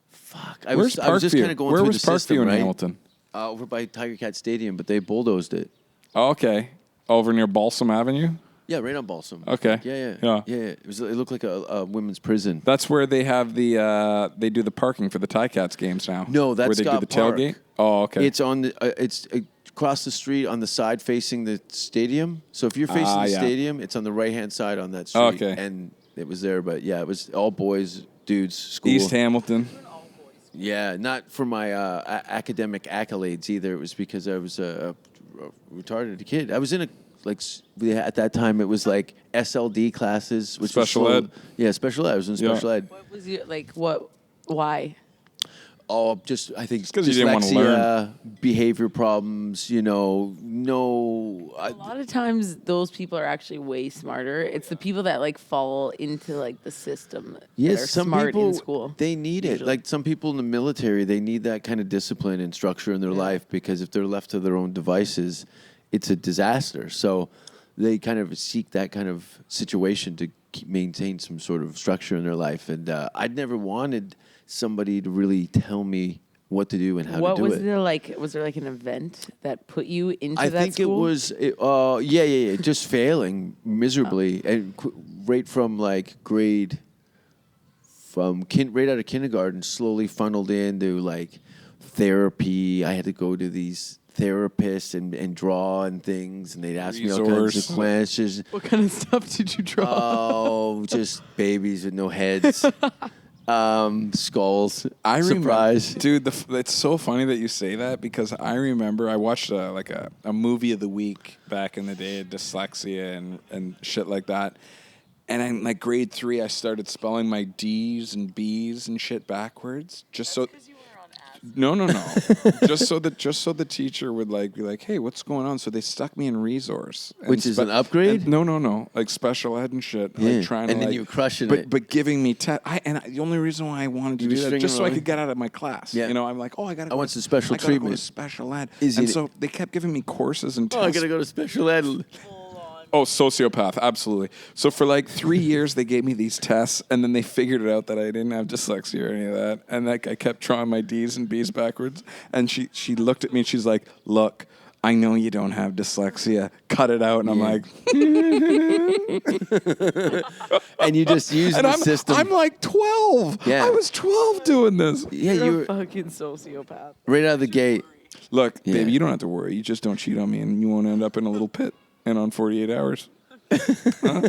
fuck. I was just kind of going through the system, Where was Parkview in Hamilton? Over by Tiger Cat Stadium, but they bulldozed it. Oh, okay. Over near Balsam Avenue? Yeah, right on Balsam. Okay. Yeah. It looked like a women's prison. That's where they have they do the parking for the Ticats games now. No, that's where they Scott do the Park. tailgate. Oh, okay. It's on it's across the street on the side facing the stadium. So if you're facing the stadium, it's on the right hand side on that street. Okay. And it was there, but yeah, it was all boys, dudes, school. East Hamilton. Yeah, not for my academic accolades either. It was because I was a retarded kid. I was in at that time it was like SLD classes, which special was ed. Yeah, special ed. I was in special ed. What was you like? What? Why? Oh, I think because you didn't want to learn. Behavior problems. A lot of times those people are actually way smarter. It's the people that like fall into like the system. Yes, that are some smart people in school. They need it. Like some people in the military, they need that kind of discipline and structure in their life because if they're left to their own devices, it's a disaster. So they kind of seek that kind of situation to maintain some sort of structure in their life. And I'd never wanted somebody to really tell me what to do and how to do it. What was there like? Was there like an event that put you into that think school? It was, yeah. Just failing miserably. And right from like right out of kindergarten, slowly funneled into like therapy. I had to go to these therapists and draw and things, and they'd ask me all kinds of questions. What kind of stuff did you draw? Oh, just babies with no heads. Skulls. I Surprise. Remember, dude, it's so funny that you say that because I remember I watched a movie of the week back in the day, dyslexia and shit like that. And in like grade 3, I started spelling my D's and B's and shit backwards just so. No. just so the teacher would like be like, "Hey, what's going on?" So they stuck me in resource, which is an upgrade. No, like special ed and shit. Yeah. Like trying and to, then you were crushing it. But giving me the only reason why I wanted to do that just so I could get out of my class. Yeah. I'm like, I want some special treatment. Go to special ed, and so they kept giving me courses and tests. I gotta go to special ed. Oh, sociopath, absolutely. So for like 3 years, they gave me these tests, and then they figured it out that I didn't have dyslexia or any of that. And like I kept drawing my D's and B's backwards. And she looked at me and she's like, "Look, I know you don't have dyslexia. Cut it out." And I'm like, and you just use the system. I'm like 12. Yeah. I was 12 doing this. Yeah, You're you were a fucking sociopath. right out of the gate. Look, baby, you don't have to worry. You just don't cheat on me, and you won't end up in a little pit. And on 48 hours. Huh?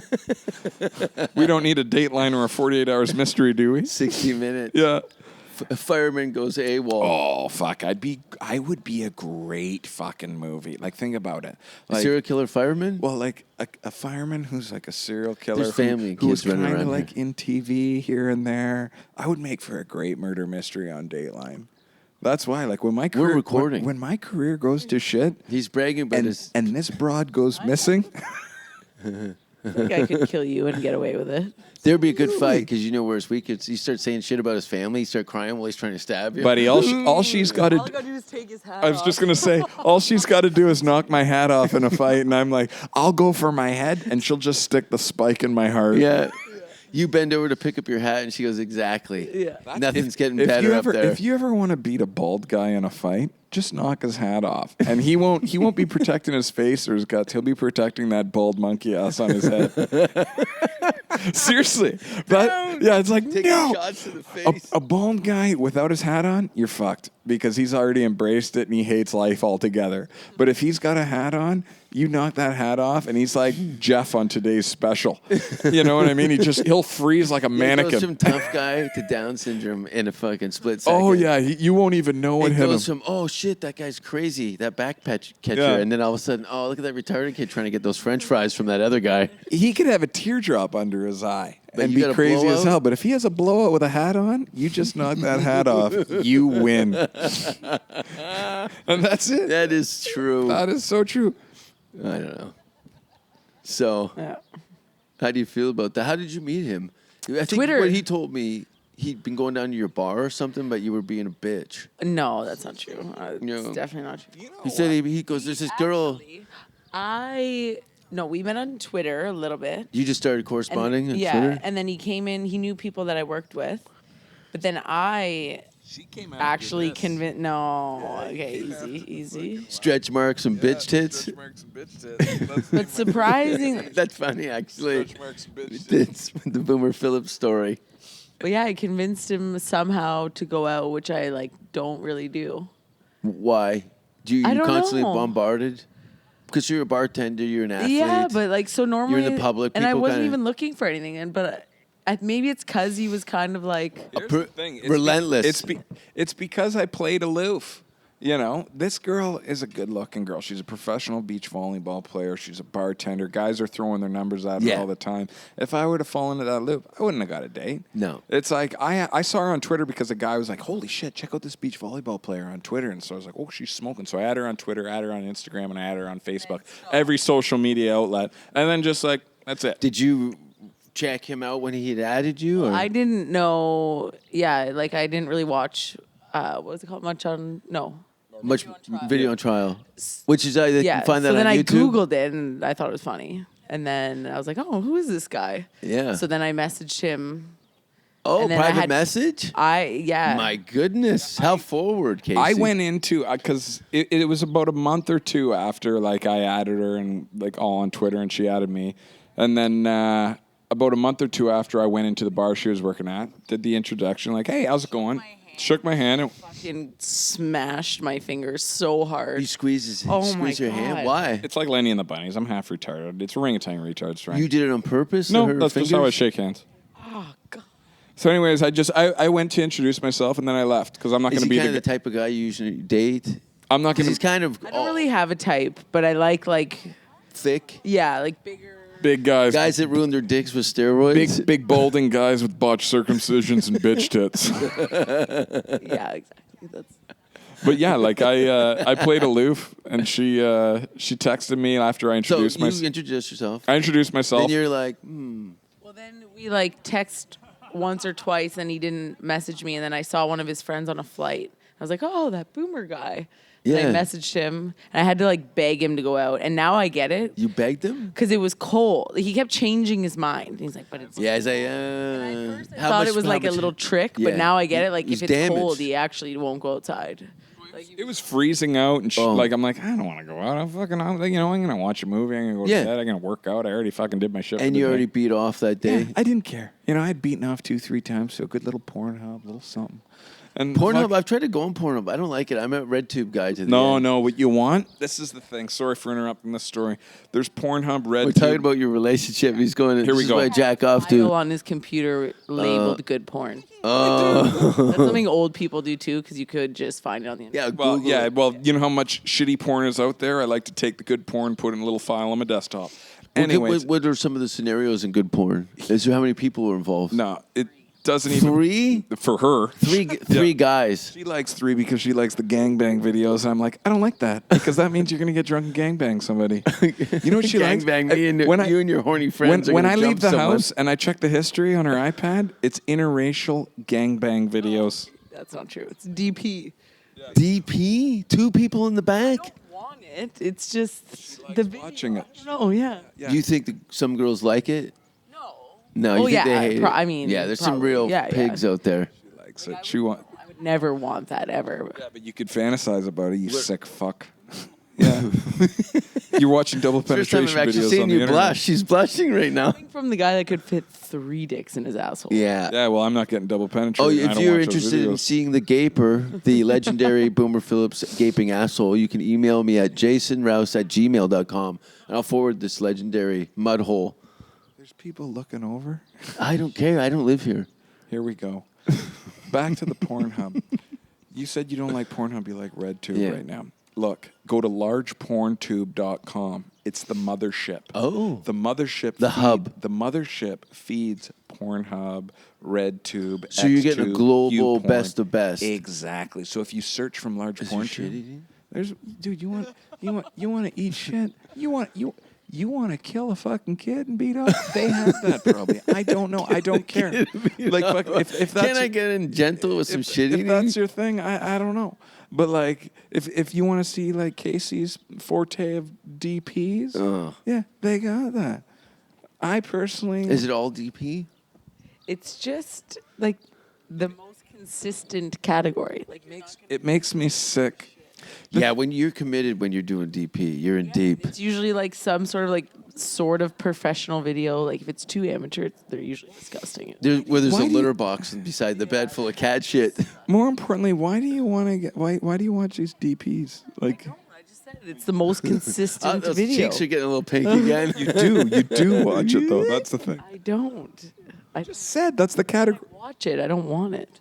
We don't need a Dateline or a 48 Hours mystery, do we? 60 minutes. Yeah. A fireman goes AWOL. Oh, fuck. I would be a great fucking movie. Like, think about it. Like, a serial killer fireman? Well, like a fireman who's like a serial killer. There's family and who's kids running kind of around like in TV here and there. I would make for a great murder mystery on Dateline. That's why, like, when my career, we're recording. When my career goes to shit, he's bragging about and this broad goes missing. I think I could kill you and get away with it. There'd be a good fight because whereas we could, you start saying shit about his family, you start crying while he's trying to stab you. Buddy, all she's got to do is take his hat I was just gonna say, all she's got to do is knock my hat off in a fight, and I'm like, I'll go for my head, and she'll just stick the spike in my heart. Yeah. You bend over to pick up your hat, and she goes, "Exactly. Yeah. Nothing's getting better up there." If you ever want to beat a bald guy in a fight, just knock his hat off, and he won't be protecting his face or his guts. He'll be protecting that bald monkey ass on his head. Seriously, but yeah, it's like Taking shots to the face. a bald guy without his hat on, you're fucked because he's already embraced it and he hates life altogether. But if he's got a hat on, you knock that hat off, and he's like Jeff on Today's Special. You know what I mean? He'll freeze like a mannequin. It goes from tough guy to Down syndrome in a fucking split second. Oh yeah, you won't even know what it hit goes him. from shit, that guy's crazy, that catcher, Yeah. and then all of a sudden, look at that retarded kid trying to get those French fries from that other guy. He could have a teardrop under his eye But and you be got a crazy as blowout? hell. But if he has a blowout with a hat on, you just knock that hat off. You win. And that's it. That is true. That is so true. I don't know. So, Yeah. How do you feel about that? How did you meet him? I think Twitter. what he told me, he'd been going down to your bar or something, but you were being a bitch. No, that's not true. It's No. definitely not true. He said he goes, there's this girl. No, we met on Twitter a little bit. You just started corresponding on yeah, Twitter? and then he came in. He knew people that I worked with, but then She came out actually convinced. No, okay, easy. Stretch marks and bitch tits. Stretch marks and bitch tits. But surprisingly, That's funny, actually. Stretch marks and bitch tits. It's the Boomer Phillips story. but yeah, I convinced him somehow to go out, which I don't really do. Why? Do you I don't constantly know. bombarded? Because you're a bartender, you're an athlete. Yeah, but so normally You're in the public, and I people wasn't kinda- even looking for anything. But maybe it's because he was kind of like. Here's the thing. It's relentless. It's because I played aloof. You know, this girl is a good-looking girl. She's a professional beach volleyball player. She's a bartender. Guys are throwing their numbers at her Yeah. all the time. If I were to fall into that loop, I wouldn't have got a date. No. It's like I saw her on Twitter because a guy was like, holy shit, check out this beach volleyball player on Twitter. And so I was like, oh, she's smoking. So I add her on Twitter, add her on Instagram, and I add her on Facebook. Every social media outlet. And then just like, that's it. Did you check him out when he had added you? Or? I didn't know. Yeah, I didn't really watch. What was it called? Much video on trial. Which is, you Yeah. can find that so then on I YouTube? Googled it and I thought it was funny. And then I was like, oh, who is this guy? Yeah. So then I messaged him. Oh, and then I private had- message? Yeah. My goodness. How forward, Kacie. I went into because it was about a month or two after I added her and all on Twitter and she added me, and then about a month or two after I went into the bar she was working at, did the introduction hey, how's it going? Shook my hand and Fucking smashed my fingers so hard. He squeezes Oh my your hand? God. Why? it's like Lenny and the Bunnies. I'm half retarded. It's orangutan retard strength. You did it on purpose? to no, her that's just how I fingers? shake hands. Oh, God. So, anyways, I went to introduce myself and then I left because I'm not Is going to he be kind of the type of guy you usually date? I'm not Because going he's to kind of I don't really have a type, but I like thick. bigger. big guys. Guys that ruin their dicks with steroids. Big balding guys with botched circumcisions and bitch tits. Yeah, exactly. That's But yeah, I played aloof, and she texted me after I So introduced you myself. introduced yourself. I introduced myself. Then you're like, Well, then we text once or twice, and he didn't message me. And then I saw one of his friends on a flight. I was like, oh, that Boomer guy. Yeah. And I messaged him, and I had to beg him to go out. And now I get it you begged him? because it was cold. He kept changing his mind. He's like, but it's. Yeah, he's like, I how thought much- it was how a much- little trick, Yeah. but now I get it. It was If it's damaged. cold, he actually won't go outside. It was freezing out, and Oh. I'm like, I don't want to go out. I'm gonna watch a movie. I'm gonna go Yeah. to bed. I'm gonna work out. I already fucking did my shit. And for you the already day. beat off that day. I didn't care. I'd beaten off 2-3 times, so a good little Pornhub, little something. And Pornhub, I've tried to go on Pornhub. I don't like it. I'm a RedTube guy to the No, end. no. What you want? This is the thing. Sorry for interrupting this story. There's Pornhub, Red. We're talking about your relationship. He's going. Here we this is go. what I jack off File to. on his computer labeled good porn. Oh, That's something old people do too, because you could just find it on the internet. yeah. Well, Google yeah. it. Well, you know how much shitty porn is out there. I like to take the good porn, put it in a little file on my desktop. Well, Anyways, what are some of the scenarios in good porn? Is there how many people are involved? no, it doesn't even. 3? For her. Three guys. She likes 3 because she likes the gangbang videos. I'm like, I don't like that because that means you're going to get drunk and gangbang somebody. You know what she likes? Gangbang me and When I- you and your horny friends. are When gonna I leave jump the someone. house and I check the history on her iPad, it's interracial gangbang videos. That's not true. It's DP. DP, 2 people in the back. Want it? It's just the video. watching it. Oh yeah. Yeah. You think that some girls like it? No. No, you Oh, think yeah, they hate I it? mean, yeah, there's some probably. real Yeah, yeah. pigs out there. She likes it. She want. I would never want that ever. Yeah, but you could fantasize about it, you sick fuck. Yeah. You're watching double First time penetration I've actually videos on seen the you internet. blush. She's blushing right now. Coming from the guy that could fit 3 dicks in his asshole. Yeah. Yeah, well, I'm not getting double penetrated. Oh, I if don't you're watch those interested in videos. seeing the gaper, the legendary Boomer Phillips gaping asshole, you can email me at jasonrouse@gmail.com, and I'll forward this legendary mud hole. There's people looking over. I don't care. I don't live here. Here we go. Back to the Pornhub. You said you don't like Pornhub, you like RedTube Yeah. right now. Look, go to largeporntube.com. It's the mothership. Oh. The mothership. The hub. The mothership feeds Pornhub, RedTube, So you're getting a Xtube, global YouPorn. best of best. Exactly. So if you search from large Is there porn shit tube, eating? there's dude, you want to eat shit? You You want to kill a fucking kid and beat up? They have that probably. I don't know. I don't care. Like, fuck, if that's Can I get in gentle with some shit if eating? that's your thing, I don't know. But like, if you want to see like Kacie's forte of DPs, yeah, they got that. I personally, Is it all DP? It's just like the most consistent category. Like it makes me sick. Yeah, when you're committed, when you're doing DP, you're in deep. it's usually like some sort of professional video. Like if it's too amateur, they're usually disgusting. There's Why a do you- litter box beside the bed full of cat shit. More importantly, why do you want to get? Why do you watch these DPs? Like, I just said it's the most consistent Those video. cheeks are getting a little pink again. you do watch it though. That's the thing. I don't. I Just said that's the category. watch it. I don't want it.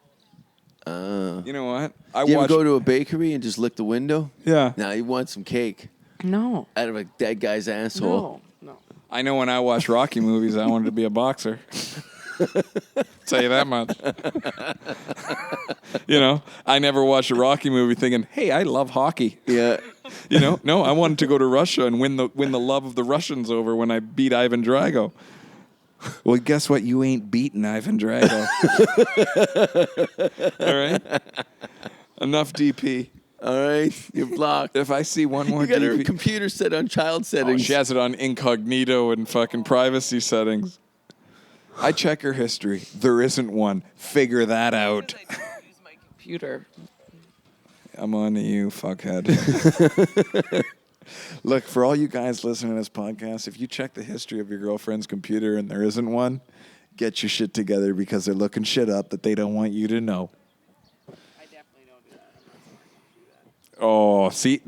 You know what? I You ever watch. go to a bakery and just lick the window? Yeah. Now you want some cake No. out of a dead guy's asshole. No. I know when I watch Rocky movies, I wanted to be a boxer. Tell you that much. I never watched a Rocky movie thinking, "Hey, I love hockey." Yeah. No, I wanted to go to Russia and win the love of the Russians over when I beat Ivan Drago. Well, guess what? You ain't beaten Ivan Drago. All right. Enough DP. All right, you're blocked. If I see one more You got her DP, computer set on child oh, settings. she has it on incognito and fucking privacy settings. I check her history. There isn't one. Figure that out. Use my computer. I'm on to you, fuckhead. Look, for all you guys listening to this podcast, if you check the history of your girlfriend's computer and there isn't one, get your shit together because they're looking shit up that they don't want you to know. I definitely don't do that. Oh, see,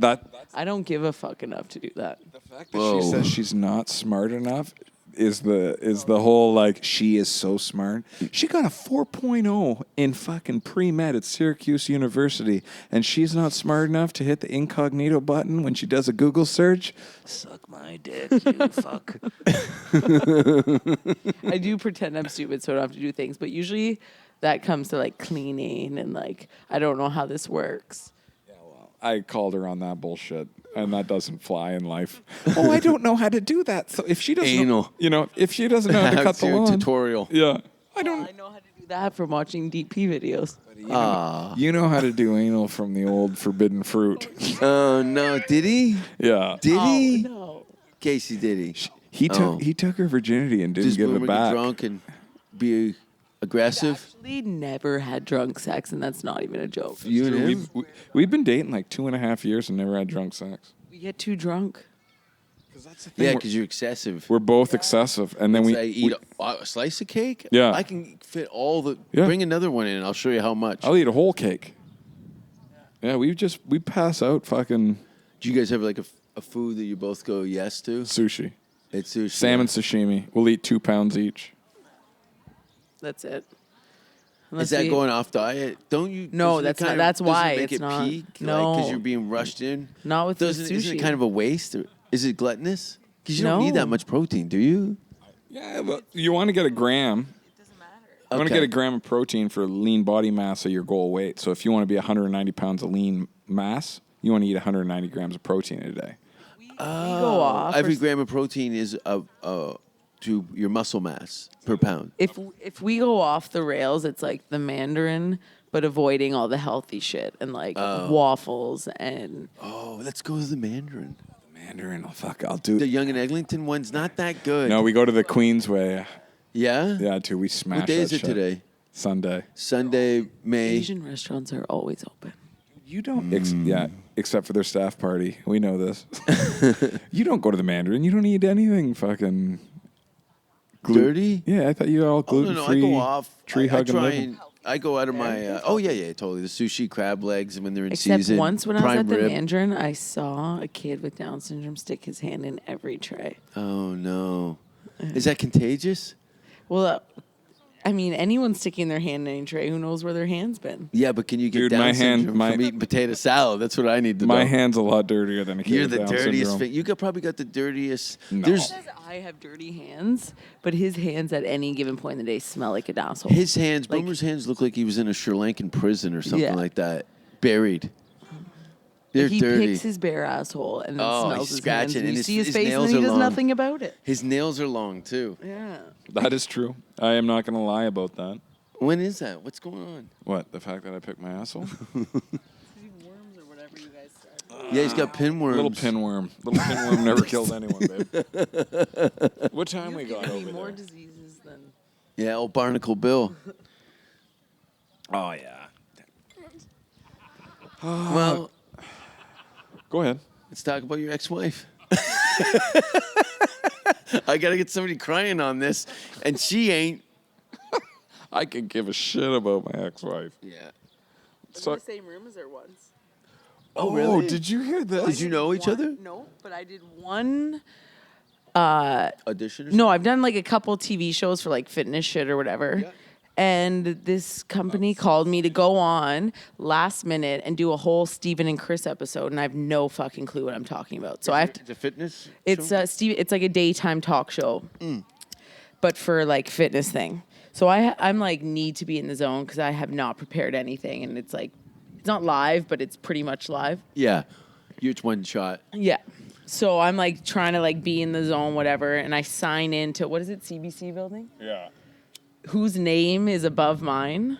I don't give a fuck enough to do that. the fact that she says she's not smart enough is the whole, like, she is so smart. She got a 4.0 in fucking pre-med at Syracuse University, and she's not smart enough to hit the incognito button when she does a Google search. Suck my dick, you fuck. I do pretend I'm stupid so I don't have to do things, but usually that comes to like cleaning and like I don't know how this works. I called her on that bullshit, and that doesn't fly in life. Oh, I don't know how to do that. So if she doesn't, Anal. If she doesn't know how to cut the lawn, tutorial. yeah, I know how to do that from watching DP videos. you know how to do anal from the old forbidden fruit. Oh no, did he? Yeah, Did he? No. Casey, did he? he took her virginity and didn't Does give Boomer it get back. drunk and be aggressive? Actually never had drunk sex, and that's not even a joke. You and him? We've been dating like 2.5 years and never had drunk sex. We get too drunk. Yeah, because you're excessive. We're both excessive, and then I eat a slice of cake. Yeah. I can fit all the. Yeah. Bring another one in, and I'll show you how much. I'll eat a whole cake. Yeah, we pass out fucking Do you guys have like a food that you both go yes to? sushi, It's sushi. salmon sashimi. We'll eat 2 pounds each. That's it. Is Unless that we- going off diet? Don't you? No, doesn't it that's not- kind of- that's doesn't it why make it's it not. peak? No. because you're being rushed in. Not with the Isn't it sushi. kind of a waste? Or is it gluttonous? Because you don't need No. that much protein, do you? Yeah, but you want to get a gram. You want to get a gram of protein for lean body mass of your goal weight. So if you want to be 190 pounds of lean mass, you want to eat 190 grams of protein a day. we go off. Every or- gram of protein is to your muscle mass per pound. if we go off the rails, it's like the Mandarin, but avoiding all the healthy shit and like waffles and Oh, let's go to the Mandarin. Mandarin, oh, fuck, I'll do The it. Young and Eglinton one's not that good. No, we go to the Queensway. Yeah? Yeah, dude, we smash What day that is it shit. today? Sunday. Sunday, May. Asian restaurants are always open. You don't, except for their staff party. We know this. You don't go to the Mandarin. You don't eat anything fucking Dirty? Yeah, I thought you were all Oh, gluten no, free. I go off. Tree I hugging try living. and I go out of my. Yeah, totally. The sushi, crab legs, and when they're in Except season. once when I was prime at the rib. Mandarin, I saw a kid with Down syndrome stick his hand in every tray. Oh no, is that contagious? Well, I mean, anyone sticking their hand in a tray, who knows where their hand's been? Yeah, but can you get Dude, Down my hand- syndrome my- from eating potato salad? That's what I need to know. My hand's a lot dirtier than a kid You're with the Down dirtiest. syndrome. You probably got the dirtiest. No. There's Says I have dirty hands, but his hands at any given point in the day smell like an asshole. his hands. Like- Boomer's hands look like he was in a Sri Lankan prison or something Yeah. like that, buried. They're he dirty. picks his bare asshole and then Oh, smells he's his hands. scratching, And and you his- see his his face and nails then he are does long. nothing about it. His nails are long too. Yeah. That is true. I am not going to lie about that. When is that? What's going on? What? The fact that I picked my asshole? Worms or whatever you guys started. Yeah, he's got pinworms. Little pinworm. Little pinworm never killed anyone, babe. What time we got over More there? diseases than. Yeah, old Barnacle Bill. Oh, yeah. Well, Go ahead. let's talk about your ex-wife. I gotta get somebody crying on this, and she ain't. I could give a shit about my ex-wife. Yeah. So, same room as her once. Oh, really? did you hear this? Did you know each other? No, but I did one. Audition? Or No, I've done like a couple TV shows for like fitness shit or whatever. Yeah. And this company called me to go on last minute and do a whole Steven and Chris episode, and I have no fucking clue what I'm talking about. So I have to. It's a fitness. It's show? Steve. It's like a daytime talk show, but for like fitness thing. So I'm like need to be in the zone because I have not prepared anything, and it's like it's not live, but it's pretty much live. Yeah. It's one shot. Yeah. So I'm like trying to like be in the zone, whatever, and I sign into what is it, CBC building? Yeah. Whose name is above mine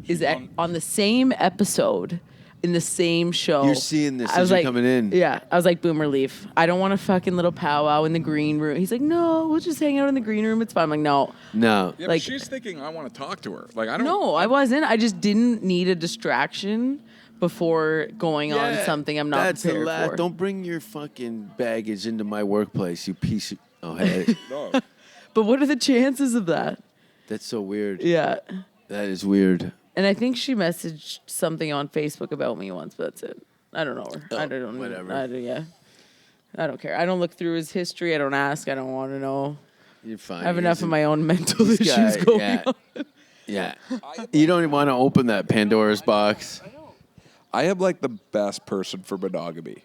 is on the same episode in the same show. You're seeing this I was as you're like, coming in. Yeah. I was like, Boomer, leave. I don't want a fucking little powwow in the green room. He's like, no, we'll just hang out in the green room. It's fine. I'm like, no. No. Yeah, Like- but she's thinking I want to talk to her. Like I don't. No, I wasn't. I just didn't need a distraction before going on something I'm not That's the prepared last. for. Don't bring your fucking baggage into my workplace, you piece of. Oh, hey. No. But what are the chances of that? That's so weird. Yeah. That is weird. And I think she messaged something on Facebook about me once, but that's it. I don't know her. Oh, I don't whatever. I don't care. I don't look through his history. I don't ask. I don't want to know. You're fine. I have enough of my own mental This issues guy, going yeah. on. Yeah. You don't even want to open that Pandora's box. I am like the best person for monogamy.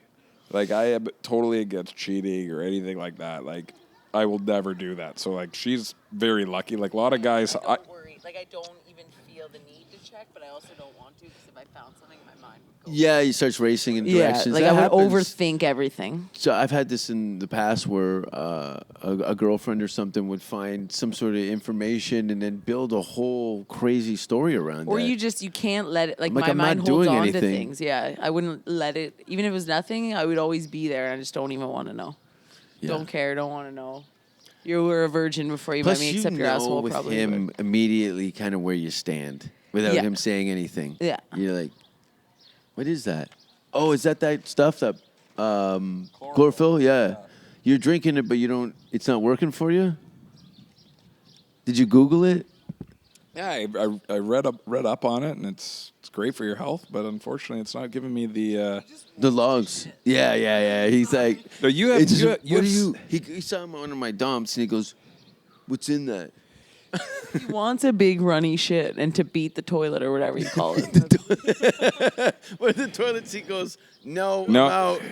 Like I am totally against cheating or anything like that. Like I will never do that. So like she's very lucky. Like a lot of guys. I don't worry. Like I don't even feel the need to check, but I also don't want to because if I found something, my mind would go. Yeah, you start racing in Yeah, directions. like That I would happens. overthink everything. So I've had this in the past where a girlfriend or something would find some sort of information and then build a whole crazy story around Or that. you can't let it, like I'm like, my I'm not mind holds doing on anything. to things. Yeah, I wouldn't let it, even if it was nothing, I would always be there. And I just don't even want to know. Yeah. Don't care, don't want to know. You were a virgin before you Plus, met me, you except your know asshole with probably. him would. immediately kind of where you stand without Yeah. him saying anything. Yeah. You're like, what is that? Oh, is that stuff that chlorophyll? Yeah. You're drinking it, but you don't. It's not working for you. Did you Google it? Yeah, I read up on it, and it's great for your health. But unfortunately, it's not giving me the. The logs. Yeah. He's like, No, you have. it's You, just, you what have do you? He saw him under my dumps, and he goes, "What's in that?" He wants a big runny shit and to beat the toilet or whatever you call it. Where the toilet seat goes, no, No. I'm out.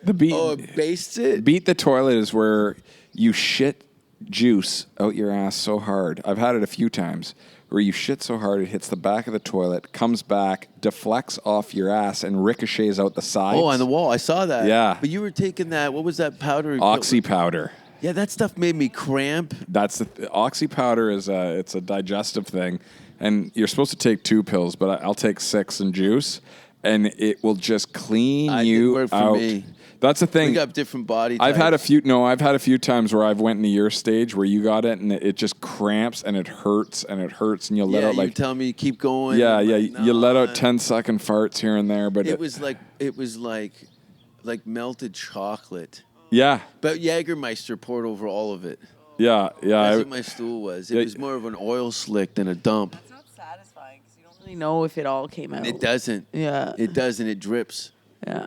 the beat. Oh, it bastes it. Beat the toilet is where you shit juice out your ass so hard. I've had it a few times where you shit so hard it hits the back of the toilet, comes back, deflects off your ass, and ricochets out the sides. Oh, on the wall. I saw that. Yeah. But you were taking that. What was that powder? Oxy powder. Yeah, that stuff made me cramp. That's the oxy powder is it's a digestive thing, and you're supposed to take 2 pills, but I'll take 6 in juice, and it will just clean It you didn't work for out. me. That's the thing. We got different body types. I've had a few times where I've went into your stage where you got it and it just cramps and it hurts and you let Yeah, out you like tell me keep going. yeah, I'm yeah, like, you let out "Nah." 10-second farts here and there, but It was like melted chocolate. yeah, But Jägermeister poured over all of it. yeah. That's what my stool was. It Yeah. was more of an oil slick than a dump. It's not satisfying because you don't really know if it all came out. It doesn't. Yeah. It doesn't. It drips. Yeah.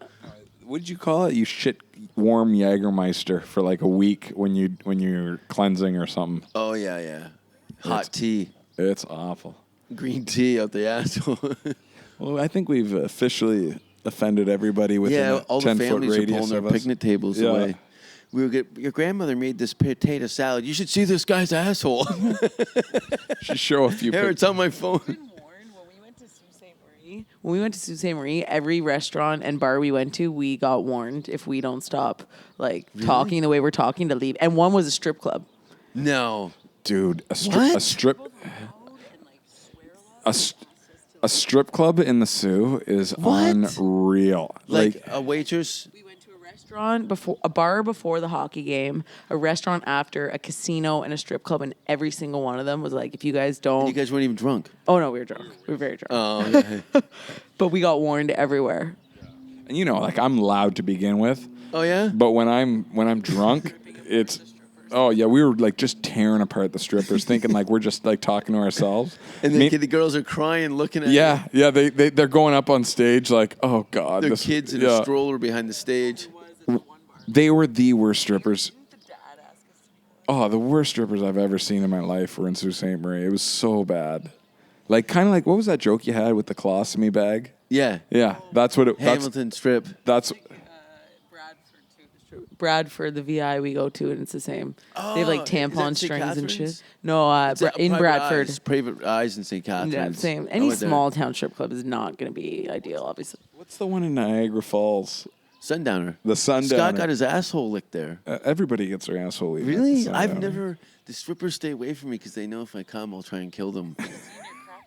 What did you call it? You shit warm Jägermeister for like a week when you're cleansing or something. Oh yeah. Hot tea, It's awful. green tea out the asshole. Well, I think we've officially offended everybody within Yeah, a all the 10-foot families are radius pulling their of us. picnic tables Yeah. away. Your grandmother made this potato salad. You should see this guy's asshole. Should show a few Here, pic- it's on my phone. Warren, when we went to Sault When we went to Sault Ste. Marie, every restaurant and bar we went to, we got warned if we don't stop talking the way we're talking to leave. And one was a strip club. No. Dude, a strip club in the Sioux is unreal. Like a waitress. We went to a restaurant before, a bar before the hockey game, a restaurant after, a casino, and a strip club, and every single one of them was like, if you guys don't. You guys weren't even drunk. Oh no, we were drunk. We were very drunk. Oh, yeah. But we got warned everywhere. And I'm loud to begin with. Oh yeah. But when I'm drunk, it's. Oh yeah, we were just tearing apart the strippers, thinking we're just talking to ourselves. And the girls are crying, looking at you. Yeah, they're going up on stage oh god, their kids in a stroller behind the stage. They were the worst strippers. Oh, the worst strippers I've ever seen in my life were in Sault Ste. Marie. It was so bad. Kind of what was that joke you had with the colostomy bag? Yeah. Yeah, that's what it. Hamilton strip. That's. Bradford, the VI we go to, and it's the same. They have tampon strings and shit. No, in Bradford. Private Eyes in St. Catharines. Yeah, same. Any small town strip club is not going to be ideal, obviously. What's the one in Niagara Falls? Sundowner. The Sundowner. Scott got his asshole licked there. Everybody gets their asshole licked. Really? I've never. The strippers stay away from me because they know if I come, I'll try and kill them.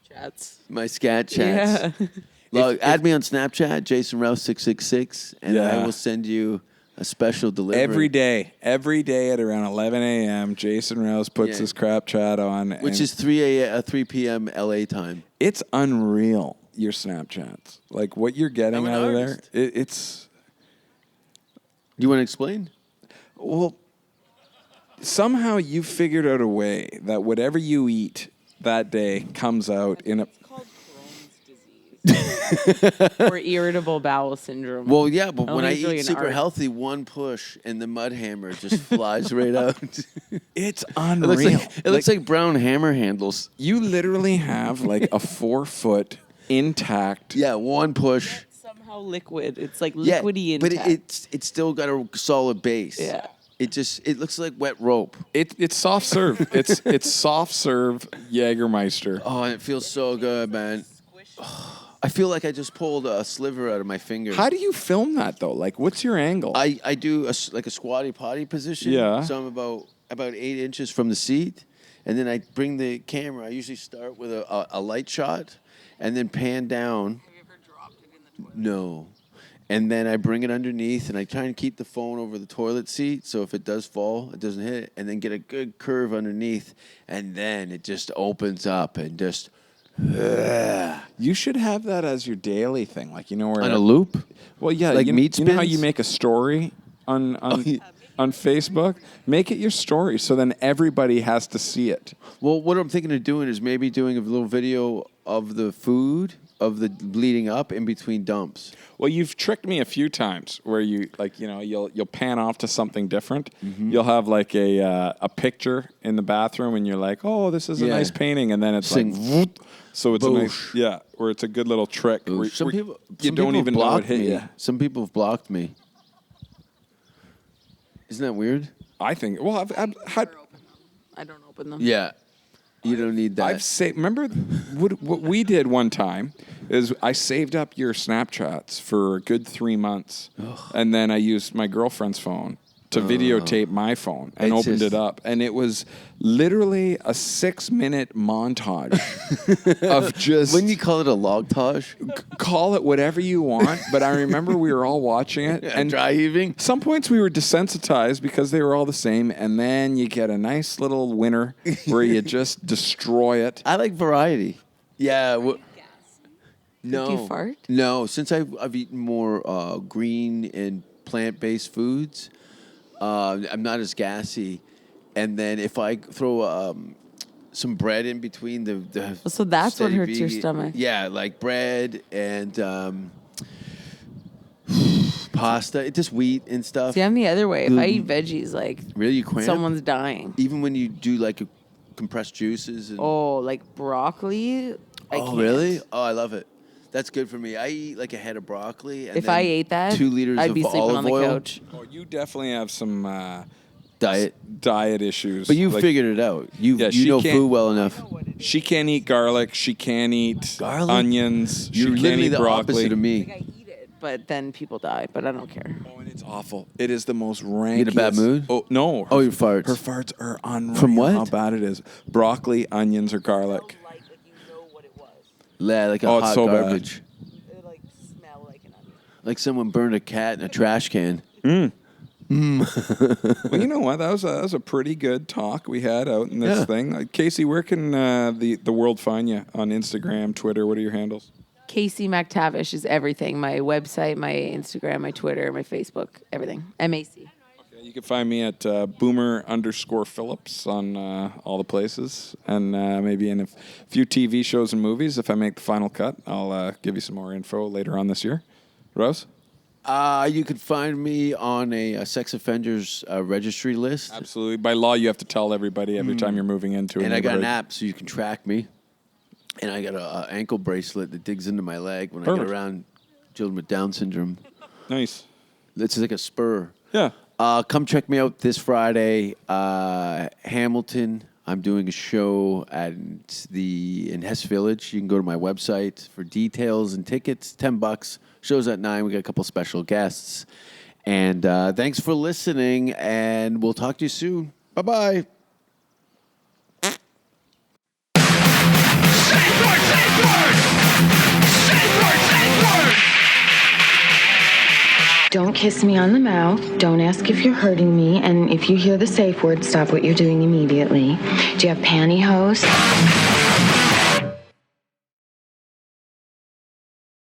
Chats. My scat chats. Yeah. Add me on Snapchat, Jason Rouse 666, and I will send you a special delivery. Every day at around 11 a.m., Jason Rouse puts his crap chat on. Which is 3 p.m. LA time. It's unreal, your Snapchats. What you're getting out of there, it's... You want to explain? Well, somehow you figured out a way that whatever you eat that day comes out in a... Or irritable bowel syndrome. Well, yeah, but when I eat super healthy, one push and the mud hammer just flies right out. It's unreal. It looks like brown hammer handles. You literally have a 4-foot intact. Yeah, one push. Somehow liquid. It's liquidy intact. But it's still got a solid base. Yeah. It looks like wet rope. It's soft serve. It's soft serve Jägermeister. Oh, and it feels so good, man. I feel like I just pulled a sliver out of my finger. How do you film that though? What's your angle? I do a squatty potty position. Yeah. So I'm about 8 inches from the seat, and then I bring the camera. I usually start with a light shot, and then pan down. Have you ever dropped it in the toilet? No. And then I bring it underneath, and I try and keep the phone over the toilet seat, so if it does fall, it doesn't hit it, and then get a good curve underneath, and then it just opens up and just... You should have that as your daily thing, where on a loop. Well, yeah, meat spins? You know how you make a story on Facebook? Make it your story, so then everybody has to see it. Well, what I'm thinking of doing is maybe doing a little video of the food of the leading up in between dumps. Well, you've tricked me a few times where you you'll pan off to something different. Mm-hmm. You'll have a picture in the bathroom, and you're like, oh, this is a nice painting, and then it's whoop. So it's Boosh. a nice, where it's a good little trick. Some people don't even know it hit you. Some people have blocked me. Isn't that weird? I think. Well, I've had. I don't open them. Yeah. You don't need that. Remember what we did one time is I saved up your Snapchats for a good 3 months. Ugh. And then I used my girlfriend's phone to videotape my phone and opened it up. And it was literally a 6-minute montage of just... Wouldn't you call it a logtage? Call it whatever you want. But I remember we were all watching it. And dry heaving. Some points we were desensitized because they were all the same. And then you get a nice little winner where you just destroy it. I like variety. Yeah. No. Did you fart? No. Since I've eaten more green and plant-based foods... I'm not as gassy, and then if I throw some bread in between the so that's what hurts vegan, your stomach. Yeah, like bread and pasta. It's just wheat and stuff. See, I'm the other way. If I eat veggies, really, you cramp? Someone's dying. Even when you do compressed juices. And... Oh, like broccoli. I can't. Really? Oh, I love it. That's good for me. I eat a head of broccoli. And if I ate that, 2 liters I'd of be sleeping olive on the oil. couch. Oh, you definitely have some Diet issues. But you figured it out. You know food well enough. She can't eat garlic. She can't eat onions. You're she literally can't eat the broccoli. opposite of me. Like I eat it, but then people die. But I don't care. Oh, and it's awful. It is the most rank. You in a bad mood? Oh no. Your farts. Her farts are unreal. From what? How bad it is. Broccoli, onions, or garlic. Like you know what it was. Yeah, like a Oh, it's hot so bad. garbage. It like smell like an onion. Like someone burned a cat in a trash can. Well, you know what? That was a pretty good talk we had out in this thing. Kacie, where can the world find you on Instagram, Twitter? What are your handles? Kacie MacTavish is everything. My website, my Instagram, my Twitter, my Facebook, everything. MAC. Okay, you can find me at Boomer_Phillips on all the places, and maybe in a few TV shows and movies. If I make the final cut, I'll give you some more info later on this year. Rouse? You could find me on a sex offenders registry list. Absolutely. By law, you have to tell everybody every time you're moving into a And I got neighborhood. an app so you can track me. And I got an ankle bracelet that digs into my leg when I Perfect. get around children with Down syndrome. Nice. It's like a spur. Yeah. Come check me out this Friday. Hamilton. I'm doing a show in Hess Village. You can go to my website for details and tickets. $10. Show's at 9. We got a couple special guests. And thanks for listening, and we'll talk to you soon. Bye-bye. Don't kiss me on the mouth. Don't ask if you're hurting me. And if you hear the safe word, stop what you're doing immediately. Do you have pantyhose?